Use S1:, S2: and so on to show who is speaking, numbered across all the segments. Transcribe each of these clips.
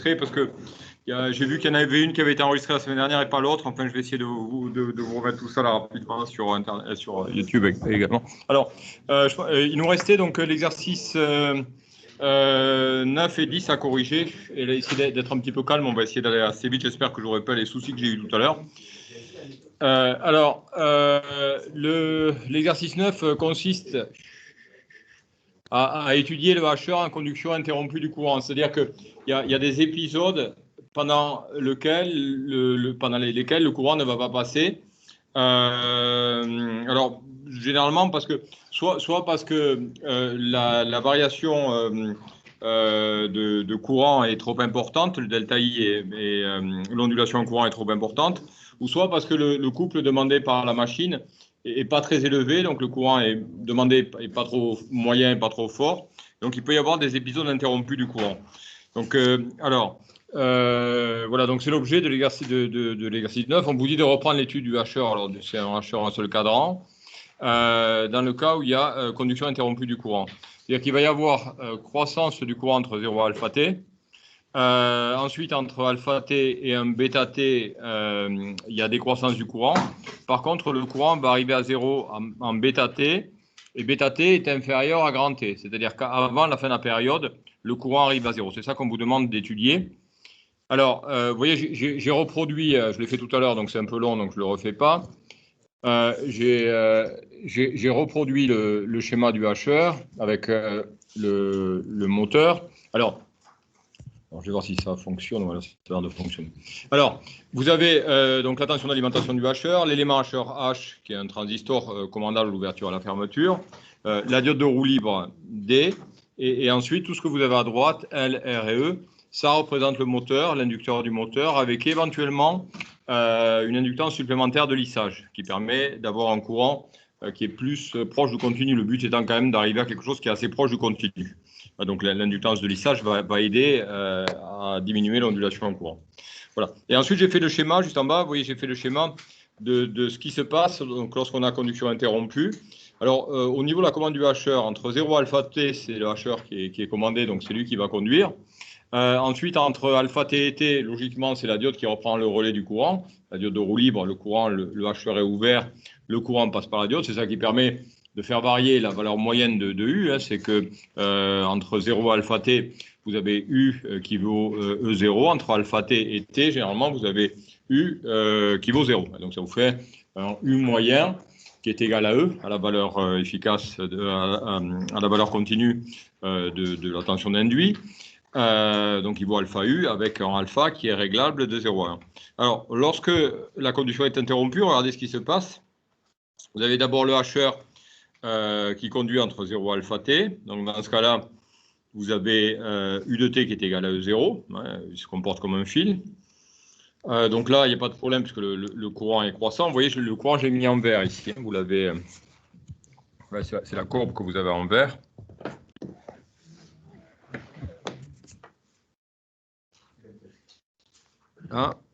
S1: enregistrée parce que j'ai vu qu'il y en avait une qui avait été enregistrée la semaine dernière et pas l'autre. Enfin, je vais essayer de vous remettre tout ça là rapidement sur Internet, sur YouTube également. Alors, il nous restait donc l'exercice 9 et 10 à corriger. Et là, essayer d'être un petit peu calme. On va essayer d'aller assez vite. J'espère que je n'aurai pas les soucis que j'ai eu tout à l'heure. L'exercice 9 consiste à étudier le hacheur en conduction interrompue du courant. C'est-à-dire qu'il y a des épisodes pendant lesquels le courant ne va pas passer. Alors, généralement, parce que, soit parce que la variation de courant est trop importante, le delta I et l'ondulation en courant est trop importante, ou soit parce que le couple demandé par la machine est pas très élevé, donc le courant est demandé est pas trop moyen, pas trop fort. Donc il peut y avoir des épisodes interrompus du courant. Donc voilà, donc c'est l'objet de l'exercice de l'exercice 9. On vous dit de reprendre l'étude du hacheur. Alors c'est un hacheur en seul cadran. Dans le cas où il y a conduction interrompue du courant. C'est-à-dire qu'il va y avoir croissance du courant entre 0 et alpha t. Ensuite, entre alpha t et un bêta t, il y a décroissance du courant. Par contre, le courant va arriver à 0 en bêta t, et bêta t est inférieur à grand t. C'est-à-dire qu'avant la fin de la période, le courant arrive à 0. C'est ça qu'on vous demande d'étudier. Alors, vous voyez, j'ai reproduit, je l'ai fait tout à l'heure, donc c'est un peu long, donc je ne le refais pas. J'ai reproduit le schéma du hacheur avec le moteur. Alors, je vais voir si ça fonctionne. Voilà, ça a l'air de fonctionner. Alors, vous avez donc la tension d'alimentation du hacheur, l'élément hacheur H, qui est un transistor commandable l'ouverture et la fermeture, la diode de roue libre D, et ensuite tout ce que vous avez à droite, L, R et E, ça représente le moteur, l'inducteur du moteur, avec éventuellement une inductance supplémentaire de lissage, qui permet d'avoir un courant qui est plus proche du continu. Le but étant quand même d'arriver à quelque chose qui est assez proche du continu. Donc l'inductance de lissage va aider à diminuer l'ondulation en courant. Voilà. Et ensuite, j'ai fait le schéma, juste en bas, vous voyez, j'ai fait le schéma de ce qui se passe lorsqu'on a conduction interrompue. Alors, au niveau de la commande du hacheur, entre 0 et alpha t, c'est le hacheur qui est commandé, donc c'est lui qui va conduire. Ensuite, entre alpha t et t, logiquement, c'est la diode qui reprend le relais du courant. La diode de roue libre, le courant, le hacheur est ouvert, le courant passe par la diode. C'est ça qui permet de faire varier la valeur moyenne de U. C'est que entre 0 et alpha t, vous avez U qui vaut E0. Entre alpha t et t, généralement, vous avez U qui vaut 0. Donc, ça vous fait un U moyen qui est égal à E, à la valeur efficace, à la valeur continue de la tension d'induit. Donc, il vaut alpha U avec un alpha qui est réglable de 0 à 1. Alors, lorsque la conduction est interrompue, regardez ce qui se passe. Vous avez d'abord le hacheur qui conduit entre 0 et alpha t. Donc, dans ce cas-là, vous avez U de t qui est égal à E0. Il se comporte comme un fil. Donc là, il n'y a pas de problème puisque le courant est croissant. Vous voyez, le courant, je l'ai mis en vert ici. Vous l'avez. C'est la courbe que vous avez en vert.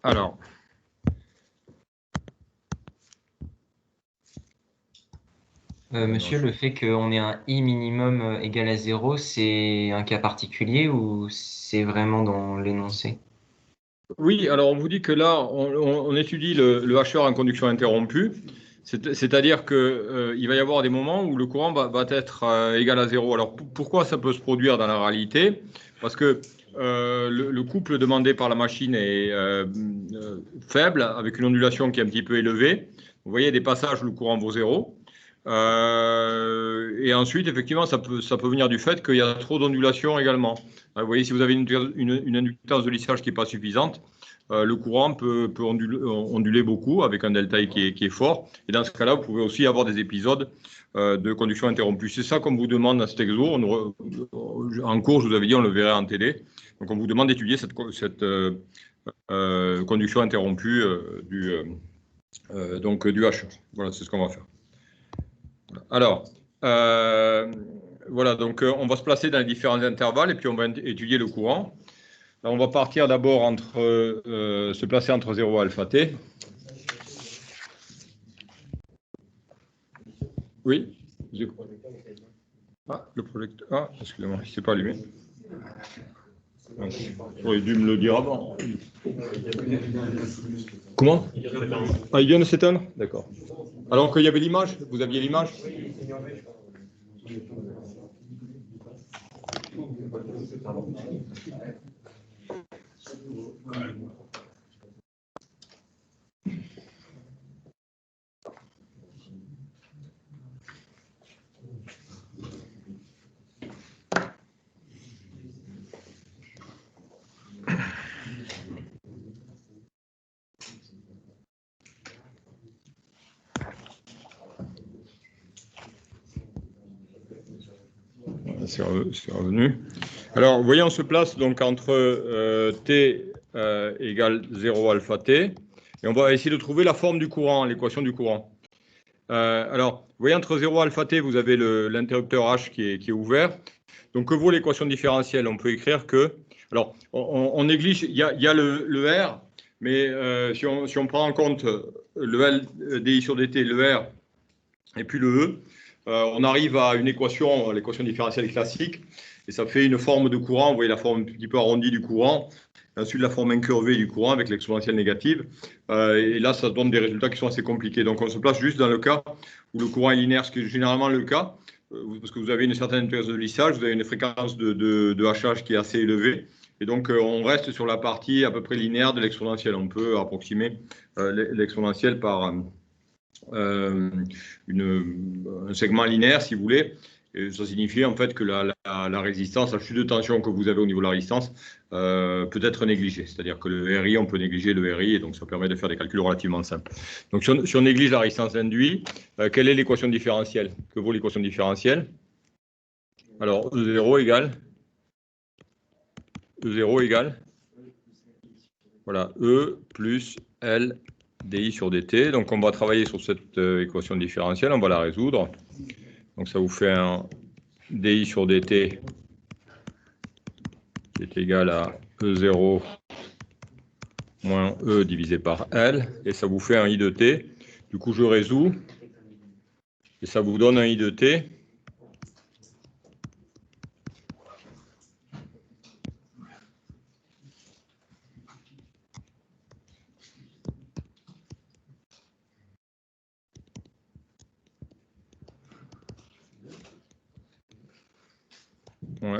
S1: Alors.
S2: Monsieur, le fait qu'on ait un I minimum égal à 0, c'est un cas particulier ou c'est vraiment dans l'énoncé?
S1: Oui, alors on vous dit que là, on étudie le hacheur en conduction interrompue, c'est-à-dire qu'il va y avoir des moments où le courant va être égal à 0. Alors pourquoi ça peut se produire dans la réalité? Parce que le couple demandé par la machine est faible, avec une ondulation qui est un petit peu élevée. Vous voyez des passages où le courant vaut 0. Et ensuite, effectivement, ça peut venir du fait qu'il y a trop d'ondulation également. Vous voyez, si vous avez une inductance de lissage qui n'est pas suffisante, le courant peut onduler beaucoup avec un delta I qui est fort. Et dans ce cas-là, vous pouvez aussi avoir des épisodes de conduction interrompue. C'est ça qu'on vous demande dans cet exo. En cours, je vous avais dit, on le verrait en télé. Donc, on vous demande d'étudier cette conduction interrompue du hacheur. Voilà, c'est ce qu'on va faire. Alors, voilà, donc on va se placer dans les différents intervalles et puis on va étudier le courant. Là, on va partir d'abord se placer entre 0 et alpha t. Oui. Le projecteur. Excusez-moi, il ne s'est pas allumé. J'aurais dû me le dire avant. Comment? Ah, il vient de s'éteindre? D'accord. Alors qu'il y avait l'image? Vous aviez l'image? C'est revenu. Alors, vous voyez, on se place donc entre t égale 0 alpha t, et on va essayer de trouver la forme du courant, l'équation du courant. Alors, vous voyez, entre 0 alpha t, vous avez l'interrupteur H qui est ouvert. Donc, que vaut l'équation différentielle? On peut écrire que... Alors, on néglige, il y a le R, mais si on prend en compte le L dI sur dt, le R, et puis le E, on arrive à une équation, l'équation différentielle classique, et ça fait une forme de courant. Vous voyez la forme un petit peu arrondie du courant, ensuite la forme incurvée du courant avec l'exponentielle négative. Et là, ça donne des résultats qui sont assez compliqués. Donc, on se place juste dans le cas où le courant est linéaire, ce qui est généralement le cas, parce que vous avez une certaine période de lissage, vous avez une fréquence de HH qui est assez élevée. Et donc, on reste sur la partie à peu près linéaire de l'exponentielle. On peut approximer l'exponentielle par... un segment linéaire, si vous voulez. Et ça signifie en fait que la résistance, la chute de tension que vous avez au niveau de la résistance peut être négligée. C'est-à-dire que le RI, on peut négliger le RI, et donc ça permet de faire des calculs relativement simples. Donc si on néglige la résistance induite, quelle est l'équation différentielle? Que vaut l'équation différentielle? Alors, E0 égale voilà, E plus L dI sur dt. Donc, on va travailler sur cette équation différentielle. On va la résoudre. Donc, ça vous fait un dI sur dt qui est égal à E0 moins E divisé par L. Et ça vous fait un I de t. Du coup, je résous. Et ça vous donne un I de t.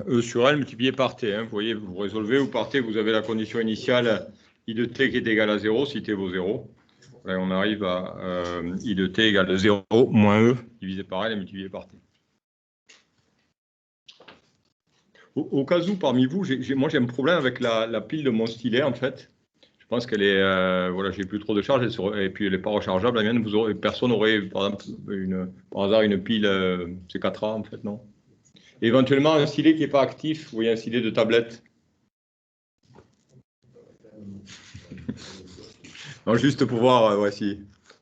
S1: E sur L multiplié par T. Vous voyez, vous résolvez, vous partez, vous avez la condition initiale I de T qui est égal à 0, si T vaut 0. Là, on arrive à I de T égale à 0 moins E divisé par L et multiplié par T. Au cas où, parmi vous, moi j'ai un problème avec la pile de mon stylet, en fait. Je pense qu'elle est, voilà, j'ai plus trop de charge, et puis elle n'est pas rechargeable. La mienne, personne n'aurait, par exemple, par hasard, une pile C4A, en fait, non? Et éventuellement, un stylet qui n'est pas actif, vous voyez, un stylet de tablette. Non, juste pour voir, ouais, si.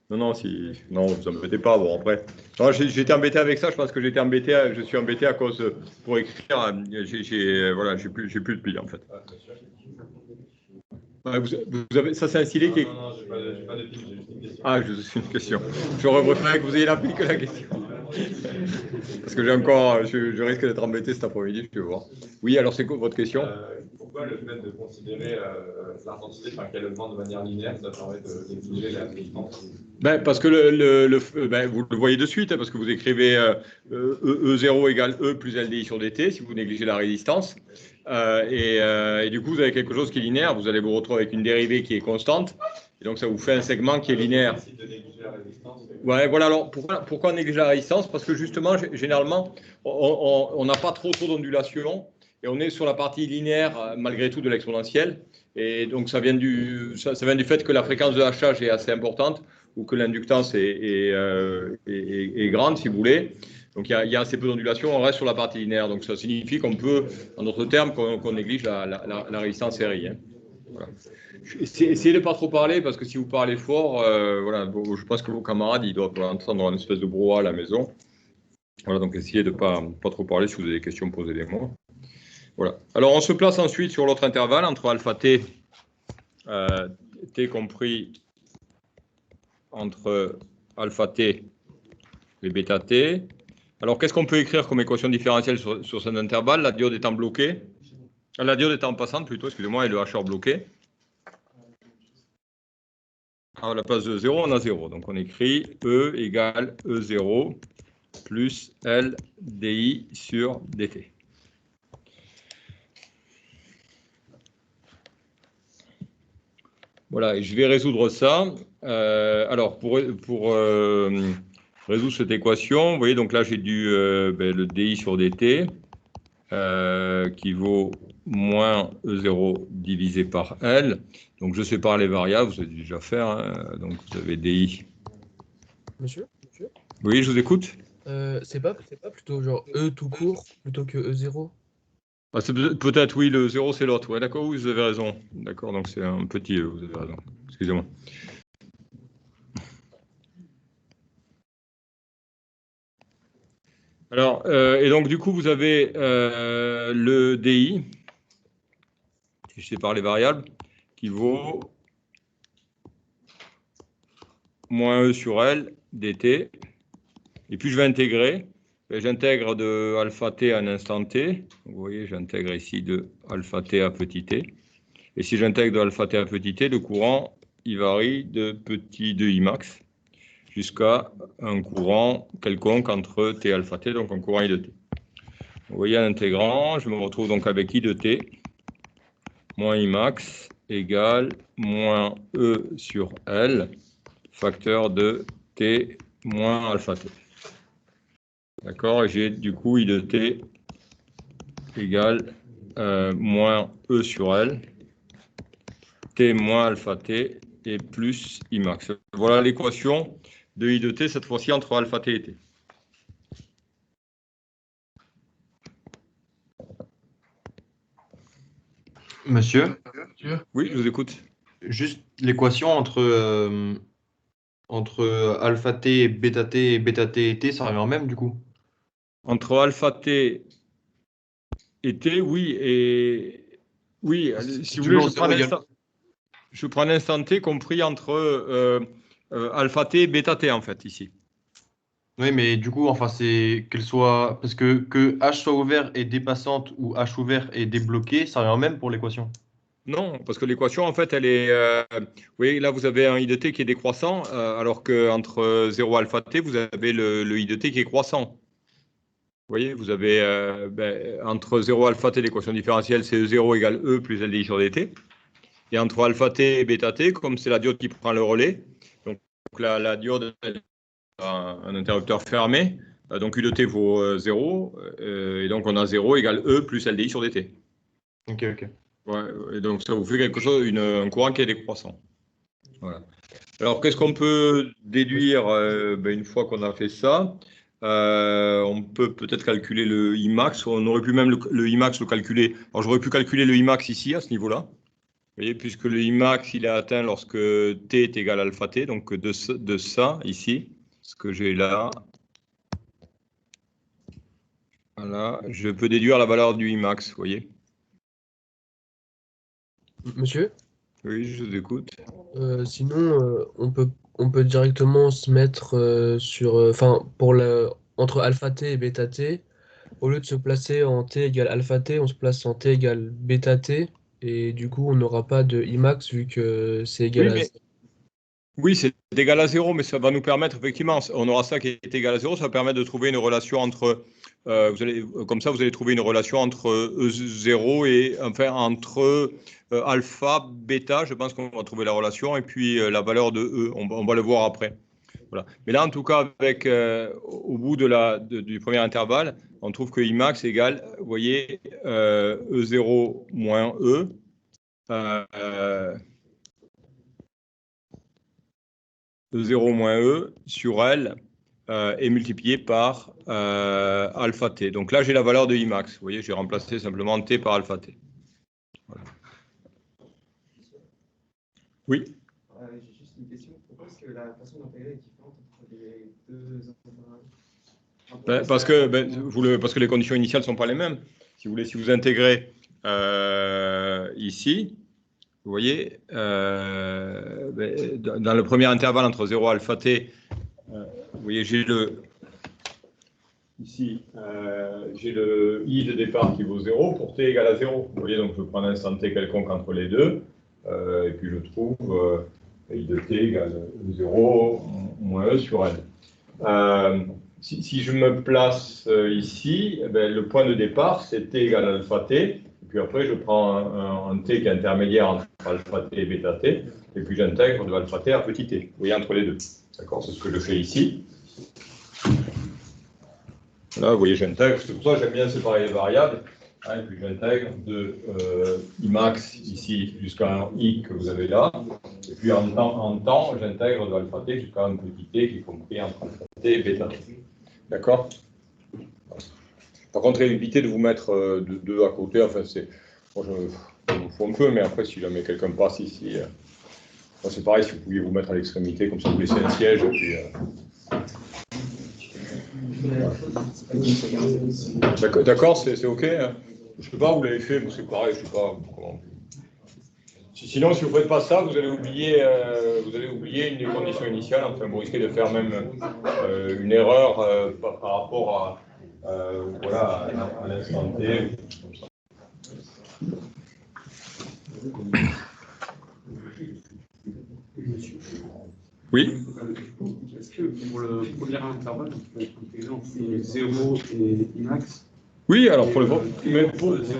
S1: Non, vous embêtez pas, bon, après. J'ai été embêté avec ça, je pense que je suis embêté à cause, pour écrire, voilà, j'ai plus de pile, en fait. Vous avez, ça, c'est un stylet qui est...
S3: Non, j'ai pas de pile, j'ai juste une question.
S1: Ah, c'est une question. J'aurais préféré que vous ayez la pile que la question. Parce que je risque d'être embêté cet après-midi, je vais voir. Oui, alors c'est quoi votre question?
S3: Pourquoi le fait de considérer l'intensité, qu'elle augmente de manière linéaire, ça permet d'étudier la résistance?
S1: Parce que vous le voyez de suite, parce que vous écrivez E0 égale E plus LDI sur dt, si vous négligez la résistance. Et du coup, vous avez quelque chose qui est linéaire, vous allez vous retrouver avec une dérivée qui est constante, et donc ça vous fait un segment qui est linéaire. Ouais, voilà, alors pourquoi négliger la résistance? Parce que justement, généralement, on n'a pas trop d'ondulation, et on est sur la partie linéaire, malgré tout, de l'exponentielle, et donc ça vient du fait que la fréquence de HH est assez importante, ou que l'inductance est grande, si vous voulez. Donc, il y a assez peu d'ondulation, on reste sur la partie linéaire. Donc, ça signifie qu'on peut, en d'autres termes, qu'on néglige la résistance RI. Hein. Voilà. Essayez de ne pas trop parler, parce que si vous parlez fort, voilà, je pense que vos camarades, ils doivent entendre une espèce de brouhaha à la maison. Voilà, donc essayez de ne pas trop parler. Si vous avez des questions, posez-les-moi. Voilà. Alors, on se place ensuite sur l'autre intervalle, entre alpha t, t compris entre alpha t et bêta t. Alors, qu'est-ce qu'on peut écrire comme équation différentielle sur cet intervalle, la diode étant bloquée? La diode est en passante plutôt, excusez-moi, et le hacheur bloqué. Alors, à la place de 0, on a 0. Donc, on écrit E égale E0 plus L dI sur dt. Voilà, et je vais résoudre ça. Alors, pour résoudre cette équation, vous voyez, donc là, j'ai le dI sur dt qui vaut moins E0 divisé par L. Donc, je sépare les variables, vous avez déjà fait. Hein, donc, vous avez dI.
S4: Monsieur?
S1: Oui, je vous écoute.
S4: C'est pas plutôt genre E tout court plutôt que E0?
S1: Ah, peut-être, oui, le 0, c'est l'autre. Ouais, d'accord, oui, vous avez raison. D'accord, donc c'est un petit E, vous avez raison. Excusez-moi. Alors, et donc, du coup, vous avez le DI, si je sépare les variables, qui vaut moins E sur L dt. Et puis, je vais intégrer. J'intègre de alpha t à un instant t. Vous voyez, j'intègre ici de alpha t à petit t. Et si j'intègre de alpha t à petit t, le courant, il varie de petit 2i max jusqu'à un courant quelconque entre t et alpha t, donc un courant i de t. Vous voyez, en intégrant, je me retrouve donc avec i de t moins i max égale moins e sur L, facteur de t moins alpha t. D'accord, et j'ai du coup i de t égale moins e sur L, t moins alpha t et plus i max. Voilà l'équation de i de t, cette fois-ci entre alpha t et t.
S5: Monsieur,
S1: Oui, je vous écoute.
S5: juste l'équation entre alpha t, bêta t et t, ça revient au même du coup.
S1: Entre alpha t et t, oui, et oui, si vous voulez, je prends l'instant t compris entre alpha t et bêta t en fait ici.
S5: Oui, mais du coup, enfin, c'est qu'elle soit. Parce que H soit ouvert et dépassante ou H ouvert et débloqué, ça revient au même pour l'équation.
S1: Non, parce que l'équation, en fait, elle est. Oui, là, vous avez un i de t qui est décroissant, alors qu'entre 0 alpha t, vous avez le i de t qui est croissant. Vous voyez, vous avez entre 0 alpha t, l'équation différentielle, c'est 0 égale E plus LDI sur dt. Et entre alpha t et bêta t, comme c'est la diode qui prend le relais, donc la diode a un interrupteur fermé, donc U de t vaut 0, et donc on a 0 égale E plus LDI sur dt.
S5: Ok, ok.
S1: Ouais, et donc ça vous fait quelque chose, un courant qui est décroissant. Voilà. Alors qu'est-ce qu'on peut déduire une fois qu'on a fait ça? On peut peut-être calculer le Imax. On aurait pu même le Imax le calculer. Alors j'aurais pu calculer le Imax ici à ce niveau-là. Vous voyez, puisque le Imax il est atteint lorsque t est égal à alpha t, donc de ça ici, ce que j'ai là. Voilà, je peux déduire la valeur du Imax, vous voyez.
S4: Monsieur?
S1: Oui, je vous écoute.
S4: Sinon, on peut directement se mettre sur, entre alpha t et bêta t, au lieu de se placer en t égale alpha t, on se place en t égale bêta t, et du coup, on n'aura pas de Imax vu que c'est égal
S1: Oui,
S4: à...
S1: mais oui, c'est égal à 0, mais ça va nous permettre, effectivement, on aura ça qui est égal à 0, ça va permettre de trouver une relation entre, comme ça, vous allez trouver une relation entre E0 et, enfin, entre alpha, bêta, je pense qu'on va trouver la relation, et puis la valeur de E, on va le voir après. Voilà. Mais là, en tout cas, avec, au bout du premier intervalle, on trouve que Imax égale, vous voyez, E0 moins E, E0 moins E sur L est multiplié par alpha t. Donc là, j'ai la valeur de Imax. Vous voyez, j'ai remplacé simplement t par alpha t. Voilà. Oui.
S6: J'ai juste une question. Pourquoi est-ce que la façon d'intégrer est différente entre les deux intervalles?
S1: Parce que les conditions initiales ne sont pas les mêmes. Si vous voulez, si vous intégrez ici, vous voyez, dans le premier intervalle entre 0 et alpha t, vous voyez, j'ai ici, j'ai le I de départ qui vaut 0 pour t égale à 0. Vous voyez, donc je prends un instant t quelconque entre les deux, et puis je trouve I de t égale 0 moins E sur N. Si je me place ici, le point de départ, c'est t égale alpha t, et puis après je prends un t qui est intermédiaire entre alpha t et bêta t, et puis j'intègre de alpha t à petit t, vous voyez, entre les deux. D'accord, c'est ce que je fais ici. Là, vous voyez, j'intègre, c'est pour ça que j'aime bien séparer les variables. Et puis j'intègre de I max ici jusqu'à un I que vous avez là. Et puis en temps j'intègre de alpha t jusqu'à un petit t qui est compris entre alpha t et bêta t. D'accord? Par contre, évitez de vous mettre deux à côté. Enfin, c'est. Moi, je me fous un peu, mais après, si jamais quelqu'un passe ici, c'est pareil, si vous pouviez vous mettre à l'extrémité, comme ça vous laissez un siège. Et puis, D'accord, c'est OK. Hein. Je ne sais pas, vous l'avez fait, mais c'est pareil, je ne sais pas comment. Sinon, si vous ne faites pas ça, vous allez oublier une des conditions initiales. Enfin, vous risquez de faire même une erreur par rapport à l'instant T. Oui.
S7: Est-ce que pour le premier intervalle, on peut intégrer entre 0 et Imax?
S1: Oui, alors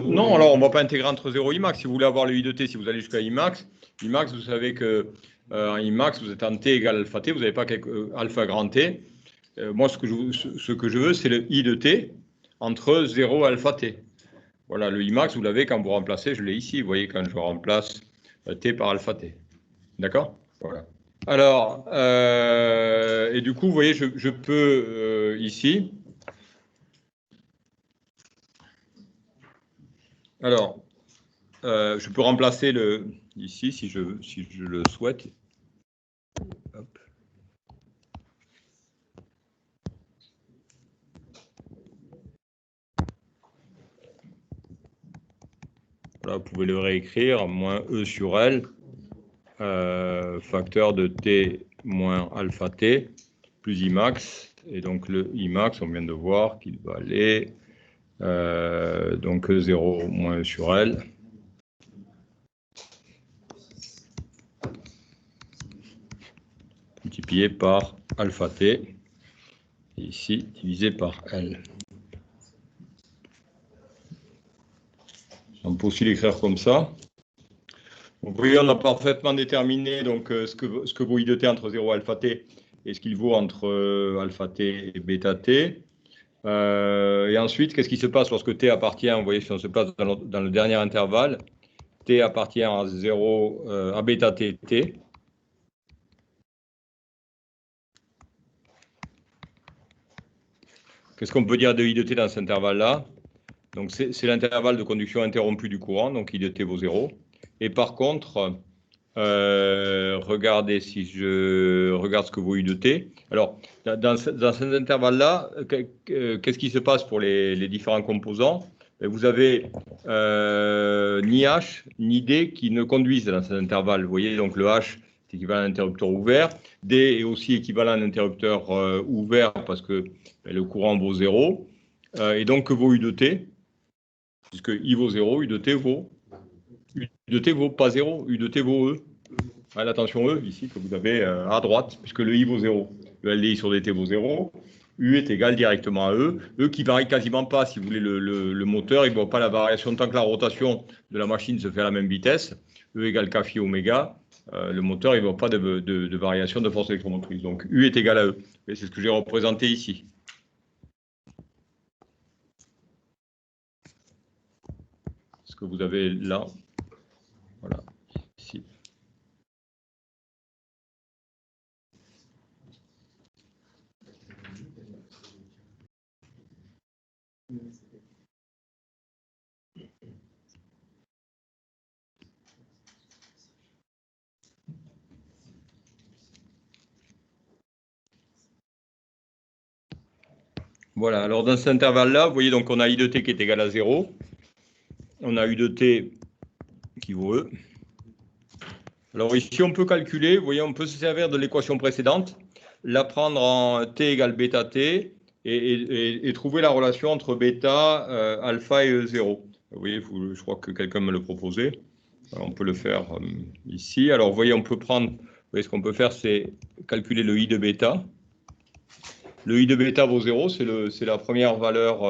S1: non, alors on ne va pas intégrer entre 0 et Imax. Si vous voulez avoir le I de t, si vous allez jusqu'à Imax, vous savez que en Imax, vous êtes en t égale alpha t, vous n'avez pas alpha grand t. Moi, ce que je veux, c'est le I de t entre 0 et alpha t. Voilà, le Imax, vous l'avez quand vous remplacez, je l'ai ici, vous voyez, quand je remplace t par alpha t. D'accord? Voilà. Alors, et du coup, vous voyez, je peux ici. Alors, je peux remplacer ici si je le souhaite. Hop. Voilà, vous pouvez le réécrire, moins E sur L, facteur de t moins alpha t, plus Imax. Et donc le Imax, on vient de voir qu'il va aller donc 0 moins E sur L. Multiplié par alpha t, et ici divisé par L. On peut aussi l'écrire comme ça. Vous voyez, on a parfaitement déterminé donc, ce que vaut I de t entre 0 et alpha t et ce qu'il vaut entre alpha t et bêta t. Et ensuite, qu'est-ce qui se passe lorsque t appartient, vous voyez, si on se place dans le dernier intervalle, t appartient à 0, à bêta t, t. Qu'est-ce qu'on peut dire de I de t dans cet intervalle-là? Donc, c'est l'intervalle de conduction interrompue du courant, donc I de t vaut 0. Et par contre, regardez si je regarde ce que vaut I de t. Alors, dans cet intervalle-là, qu'est-ce qui se passe pour les différents composants? Vous avez ni H ni D qui ne conduisent dans cet intervalle. Vous voyez, donc le H est équivalent à un interrupteur ouvert. D est aussi équivalent à un interrupteur ouvert parce que le courant vaut 0. Et donc, que vaut U de t? Puisque I vaut 0, U de t vaut... U de t vaut pas 0, U de t vaut E. Attention E, ici, que vous avez à droite, puisque le I vaut 0. Le LDI sur dt vaut 0. U est égal directement à E. E qui varie quasiment pas, si vous voulez, le moteur, il ne voit pas la variation tant que la rotation de la machine se fait à la même vitesse. E égale K phi oméga. Le moteur, il ne voit pas de variation de force électromotrice. Donc U est égal à E. Et c'est ce que j'ai représenté ici. Ce que vous avez là. Voilà. Ici. Voilà, alors dans cet intervalle-là, vous voyez, donc on a I de t qui est égal à 0. On a U de t qui vaut E. Alors ici, on peut calculer, vous voyez, on peut se servir de l'équation précédente, la prendre en t égale bêta t, et trouver la relation entre bêta, alpha et E0. Vous voyez, je crois que quelqu'un me le proposait. Alors, on peut le faire ici. Alors, vous voyez, on peut prendre, vous voyez, ce qu'on peut faire, c'est calculer le I de bêta. Le I de bêta vaut 0, c'est la première valeur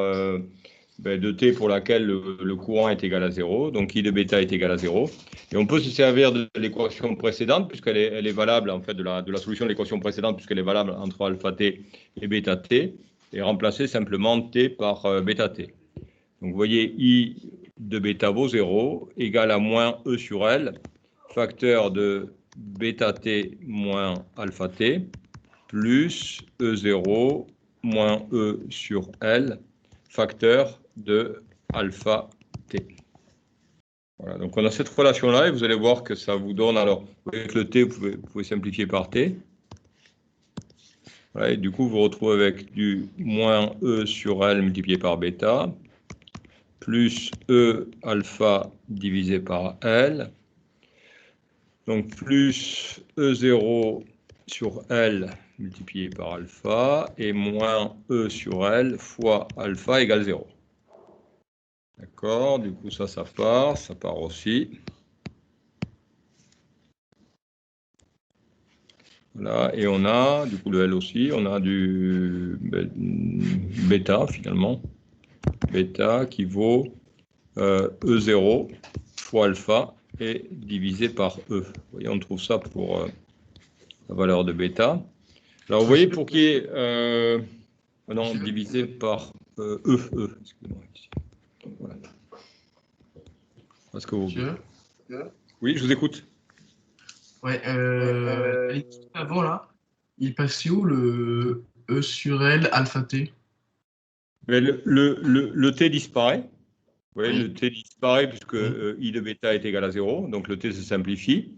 S1: de t pour laquelle le courant est égal à 0. Donc, I de bêta est égal à 0. Et on peut se servir de l'équation précédente, puisqu'elle est valable, en fait, de la solution de l'équation précédente, puisqu'elle est valable entre alpha t et bêta t, et remplacer simplement t par bêta t. Donc, vous voyez, I de bêta vaut 0, égal à moins E sur L, facteur de bêta t moins alpha t, plus E0 moins E sur L, facteur de alpha t. Voilà, donc on a cette relation-là et vous allez voir que ça vous donne, alors avec le t, vous pouvez simplifier par t. Voilà, et du coup, vous retrouvez avec du moins E sur L multiplié par bêta, plus E alpha divisé par L, donc plus E0 sur L multiplié par alpha, et moins E sur L fois alpha égale 0. D'accord, du coup ça part aussi. Voilà, et on a, du coup le L aussi, on a du bêta finalement. Bêta qui vaut E0 fois alpha et divisé par E. Vous voyez, on trouve ça pour la valeur de bêta. Alors vous voyez, pour qu'il y ait... non, divisé par E. Excusez-moi, ici. Voilà. Parce que vous... Oui, je vous écoute.
S8: Ouais, avant là, il passait où le E sur L alpha t?
S1: Mais le T disparaît. Vous voyez,
S8: Oui.
S1: le T disparaît puisque I de bêta est égal à 0, donc le T se simplifie.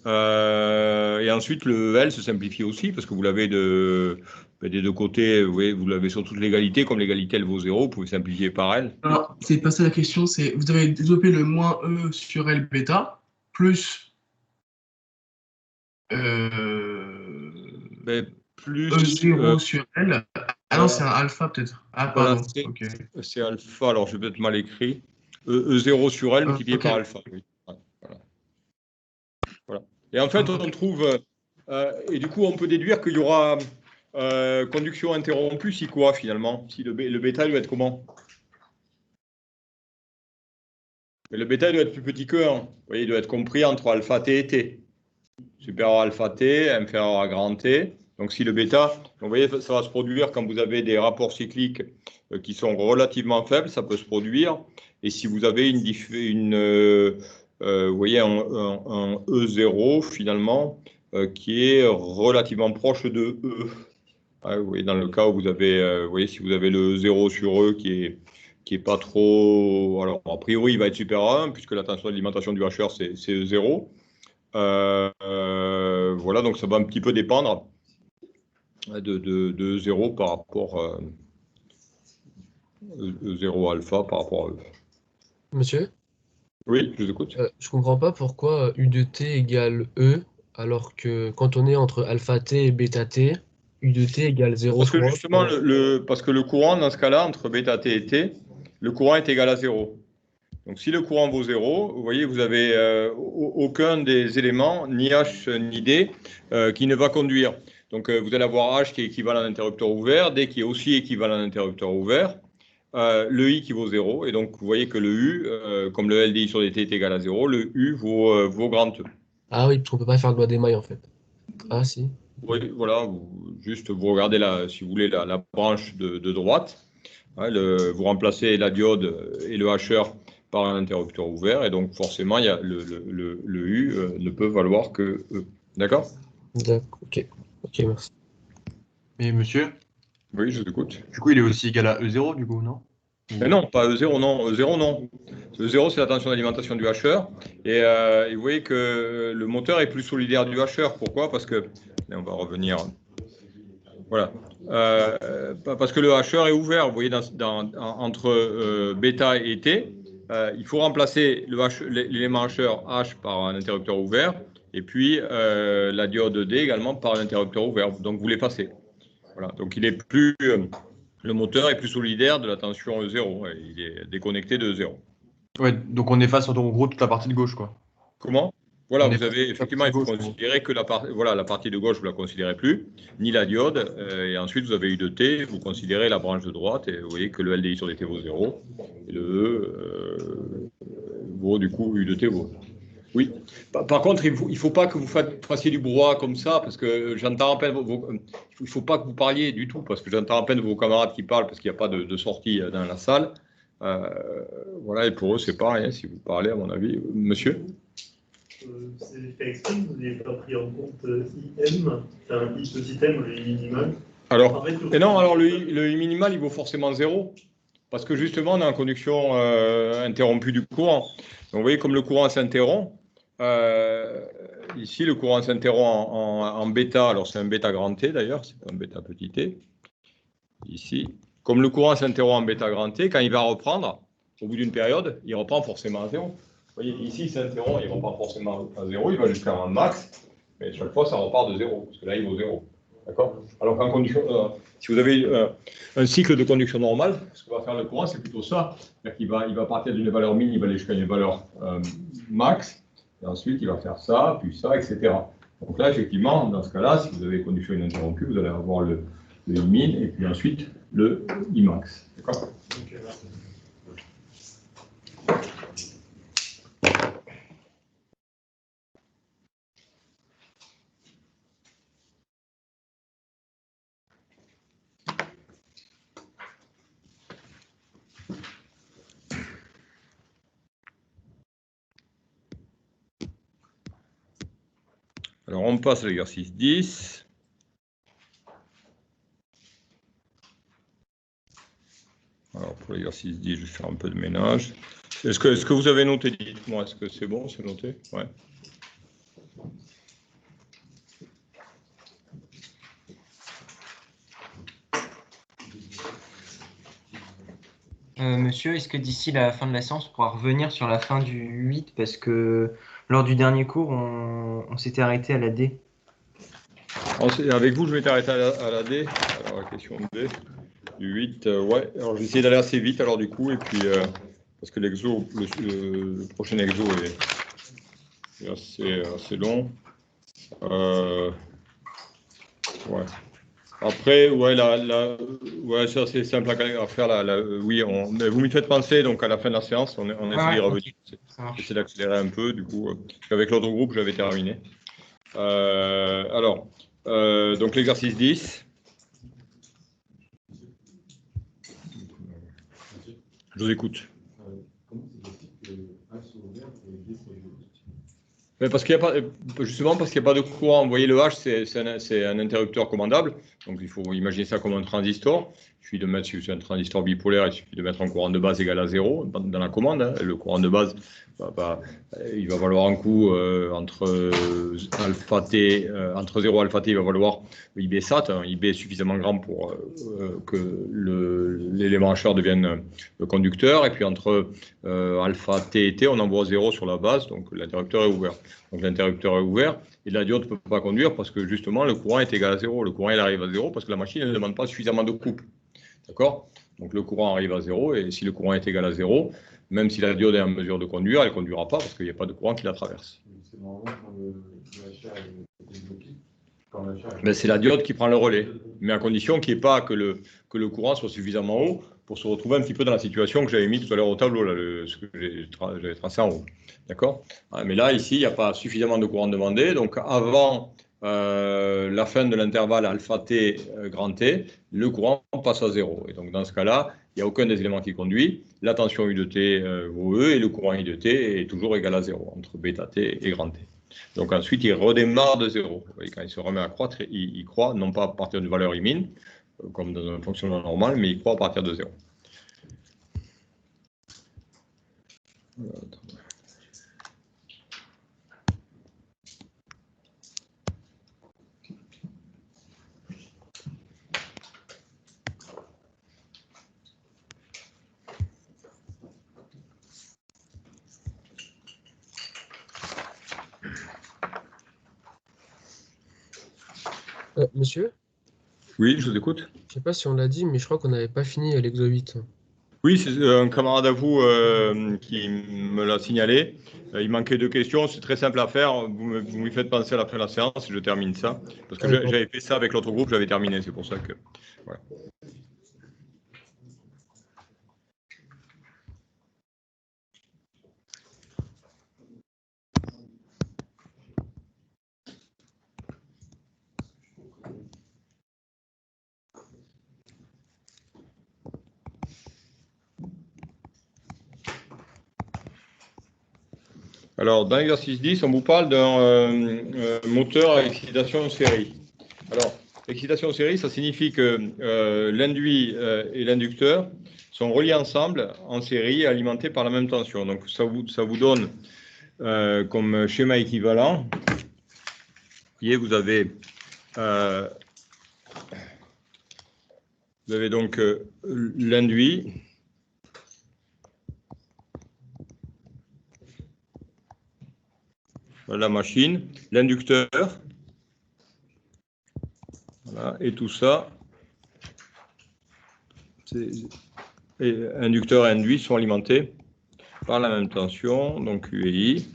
S1: Et ensuite, le L se simplifie aussi parce que vous l'avez des deux côtés, vous voyez, vous l'avez sur toute l'égalité, comme l'égalité elle vaut 0, vous pouvez simplifier par L.
S8: Alors, c'est pas ça la question, c'est vous avez développé le moins E sur L bêta plus
S1: Plus
S8: E0 sur L. Ah non, c'est un alpha peut-être. Ah,
S1: voilà,
S8: pardon. Ok.
S1: c'est alpha, alors je vais peut-être mal écrit. E0 sur L multiplié par alpha. Oui. Voilà. Et en fait, on trouve, et du coup, on peut déduire qu'il y aura conduction interrompue si quoi finalement? Si le bêta doit être comment? Mais le bêta doit être plus petit que 1. Vous voyez, il doit être compris entre alpha t et t. Supérieur à alpha t, inférieur à grand t. Donc si le bêta, vous voyez, ça va se produire quand vous avez des rapports cycliques qui sont relativement faibles, ça peut se produire. Et si vous avez vous voyez, un E0 finalement qui est relativement proche de E. Vous voyez, dans le cas où vous avez, vous voyez, si vous avez le 0 sur E qui est pas trop... Alors, a priori, il va être supérieur à 1, puisque la tension d'alimentation du HR, c'est E0. Voilà, donc ça va un petit peu dépendre de 0 par rapport E0 alpha par rapport à E.
S4: Monsieur?
S1: Oui, je vous écoute.
S4: Je comprends pas pourquoi U de t égale E, alors que quand on est entre alpha t et bêta t, U de t égale 0
S1: Parce que
S4: fois.
S1: justement, parce que le courant, dans ce cas-là, entre bêta t et t, le courant est égal à 0. Donc si le courant vaut 0, vous voyez, vous avez aucun des éléments, ni H ni D, qui ne va conduire. Donc vous allez avoir H qui est équivalent à un interrupteur ouvert, D qui est aussi équivalent à un interrupteur ouvert, le I qui vaut 0, et donc vous voyez que le U, comme le LDI sur DT est égal à 0, le U vaut grand E.
S4: Ah oui, parce qu'on peut pas faire de loi d'émail en fait. Ah si.
S1: Oui, voilà, vous regardez si vous voulez la branche de droite, hein, vous remplacez la diode et le HR par un interrupteur ouvert, et donc forcément, le U ne peut valoir que E. D'accord?
S4: D'accord, ok. Ok, merci.
S5: Mais monsieur,
S1: Oui, je vous écoute.
S5: du coup, il est aussi égal à E0, du coup, non?
S1: Mais non, pas E0, non. E0, non. E0, c'est la tension d'alimentation du HR. Et vous voyez que le moteur est plus solidaire du HR. Pourquoi? Parce que, et on va revenir. Voilà. Parce que le HR est ouvert. Vous voyez, entre bêta et T, il faut remplacer l'élément HR H par un interrupteur ouvert. Et puis, la diode D également par un interrupteur ouvert. Donc, vous l'effacez. Voilà. Donc, il est plus le moteur est plus solidaire de la tension E0. Il est déconnecté de E0.
S5: Ouais, donc on efface en gros toute la partie de gauche, quoi.
S1: Comment? Voilà,
S5: On
S1: vous
S5: efface
S1: avez
S5: toute la
S1: effectivement, il faut
S5: partie de gauche,
S1: considérer que la partie de gauche, vous ne la considérez plus, ni la diode. Et ensuite, vous avez U de T, vous considérez la branche de droite, et vous voyez que le LDI sur DT vaut 0, et le vaut du coup U de T vaut. Oui. Par contre, il ne faut pas que vous fassiez du brouhaha comme ça, parce que j'entends à peine il ne faut pas que vous parliez du tout, parce que j'entends à peine vos camarades qui parlent, parce qu'il n'y a pas de sortie dans la salle. Voilà, et pour eux, c'est pas rien si vous parlez, à mon avis. Monsieur?
S9: C'est fait exprès que vous n'avez pas pris en compte IM, enfin, I petit m, le I minimal.
S1: Alors, et non, alors le I minimal, il vaut forcément 0, parce que justement, on est en conduction interrompue du courant. Donc, vous voyez, comme le courant s'interrompt, ici, le courant s'interrompt en bêta, alors c'est un bêta grand T d'ailleurs, c'est pas un bêta petit t, ici. Comme le courant s'interrompt en bêta grand T, quand il va reprendre, au bout d'une période, il reprend forcément à 0. Vous voyez, ici, il s'interrompt, il reprend forcément à 0, il va jusqu'à un max, mais chaque fois, ça repart de 0, parce que là, il vaut 0. D'accord? Alors qu'en conduction, si vous avez un cycle de conduction normal, ce que va faire le courant, c'est plutôt ça. C'est-à-dire qu'il va partir d'une valeur min, il va aller jusqu'à une valeur max, et ensuite, il va faire ça, puis ça, etc. Donc là, effectivement, dans ce cas-là, si vous avez conduction ininterrompue, vous allez avoir le I min, et puis ensuite, le I max. D'accord? Alors, on passe à l'exercice 10. Alors, pour l'exercice 10, je vais faire un peu de ménage. Est-ce que vous avez noté? Dites-moi, est-ce que c'est bon, c'est noté? Ouais.
S2: Monsieur, est-ce que d'ici la fin de la séance, on pourra revenir sur la fin du 8 parce que lors du dernier cours, on s'était arrêté à la D.
S1: Avec vous, je m'étais arrêté à la D. Alors, la question D. Du 8, ouais. Alors, je vais essayer d'aller assez vite, alors, du coup, et puis, parce que l'exo, le prochain exo est assez long. Ouais. Après, ouais, ouais, c'est assez simple à faire. Oui, mais vous m'y faites penser, donc à la fin de la séance, on essaie d'y revenir. J'essaie d'accélérer un peu, du coup, avec l'autre groupe, j'avais terminé. Alors, donc l'exercice 10. Je vous écoute. Mais parce qu'il y a pas, justement parce qu'il n'y a pas de courant. Vous voyez, le H, c'est un interrupteur commandable. Donc, il faut imaginer ça comme un transistor. Il suffit de mettre, si c'est un transistor bipolaire, il suffit de mettre un courant de base égal à 0 dans la commande. Hein. Le courant de base, il va valoir un coup entre alpha t, entre 0 et alpha t, il va valoir IB sat. Hein. IB est suffisamment grand pour que l'élément H devienne le conducteur. Et puis, entre alpha t et t, on envoie 0 sur la base. Donc, l'interrupteur est ouvert. Donc l'interrupteur est ouvert et la diode ne peut pas conduire parce que justement le courant est égal à 0. Le courant il arrive à 0 parce que la machine ne demande pas suffisamment de couple. D'accord? Donc le courant arrive à 0 et si le courant est égal à 0, même si la diode est en mesure de conduire, elle ne conduira pas parce qu'il n'y a pas de courant qui la traverse. Mais c'est la diode qui prend le relais, mais à condition qu'il n'y ait pas que le courant soit suffisamment haut pour se retrouver un petit peu dans la situation que j'avais mis tout à l'heure au tableau, là, ce que j'avais tracé en haut. D'accord? Mais là, ici, il n'y a pas suffisamment de courant demandé. Donc, avant la fin de l'intervalle alpha t grand T, le courant passe à 0. Et donc, dans ce cas-là, il n'y a aucun des éléments qui conduit. La tension U de T vaut E et le courant I de T est toujours égal à 0 entre bêta T et grand T. Donc ensuite, il redémarre de 0. Vous voyez, quand il se remet à croître, il croît non pas à partir d'une valeur I min, comme dans un fonctionnement normal, mais il croît à partir de 0.
S4: Monsieur?
S1: Oui, je vous écoute.
S4: Je sais pas si on l'a dit, mais je crois qu'on n'avait pas fini l'Exo 8.
S1: Oui, c'est un camarade à vous qui me l'a signalé. Il manquait 2 questions. C'est très simple à faire. Vous me faites penser à la fin de la séance et je termine ça. Parce que
S4: Ah, d'accord.
S1: j'avais fait ça avec l'autre groupe, j'avais terminé. C'est pour ça que. Voilà. Alors, dans l'exercice 10, on vous parle d'un moteur à excitation en série. Alors, l'excitation en série, ça signifie que l'induit et l'inducteur sont reliés ensemble en série et alimentés par la même tension. Donc, ça vous donne comme schéma équivalent. Vous voyez, vous avez donc l'induit. La machine, l'inducteur, voilà, et tout ça, inducteur et induit sont alimentés par la même tension, donc U et I.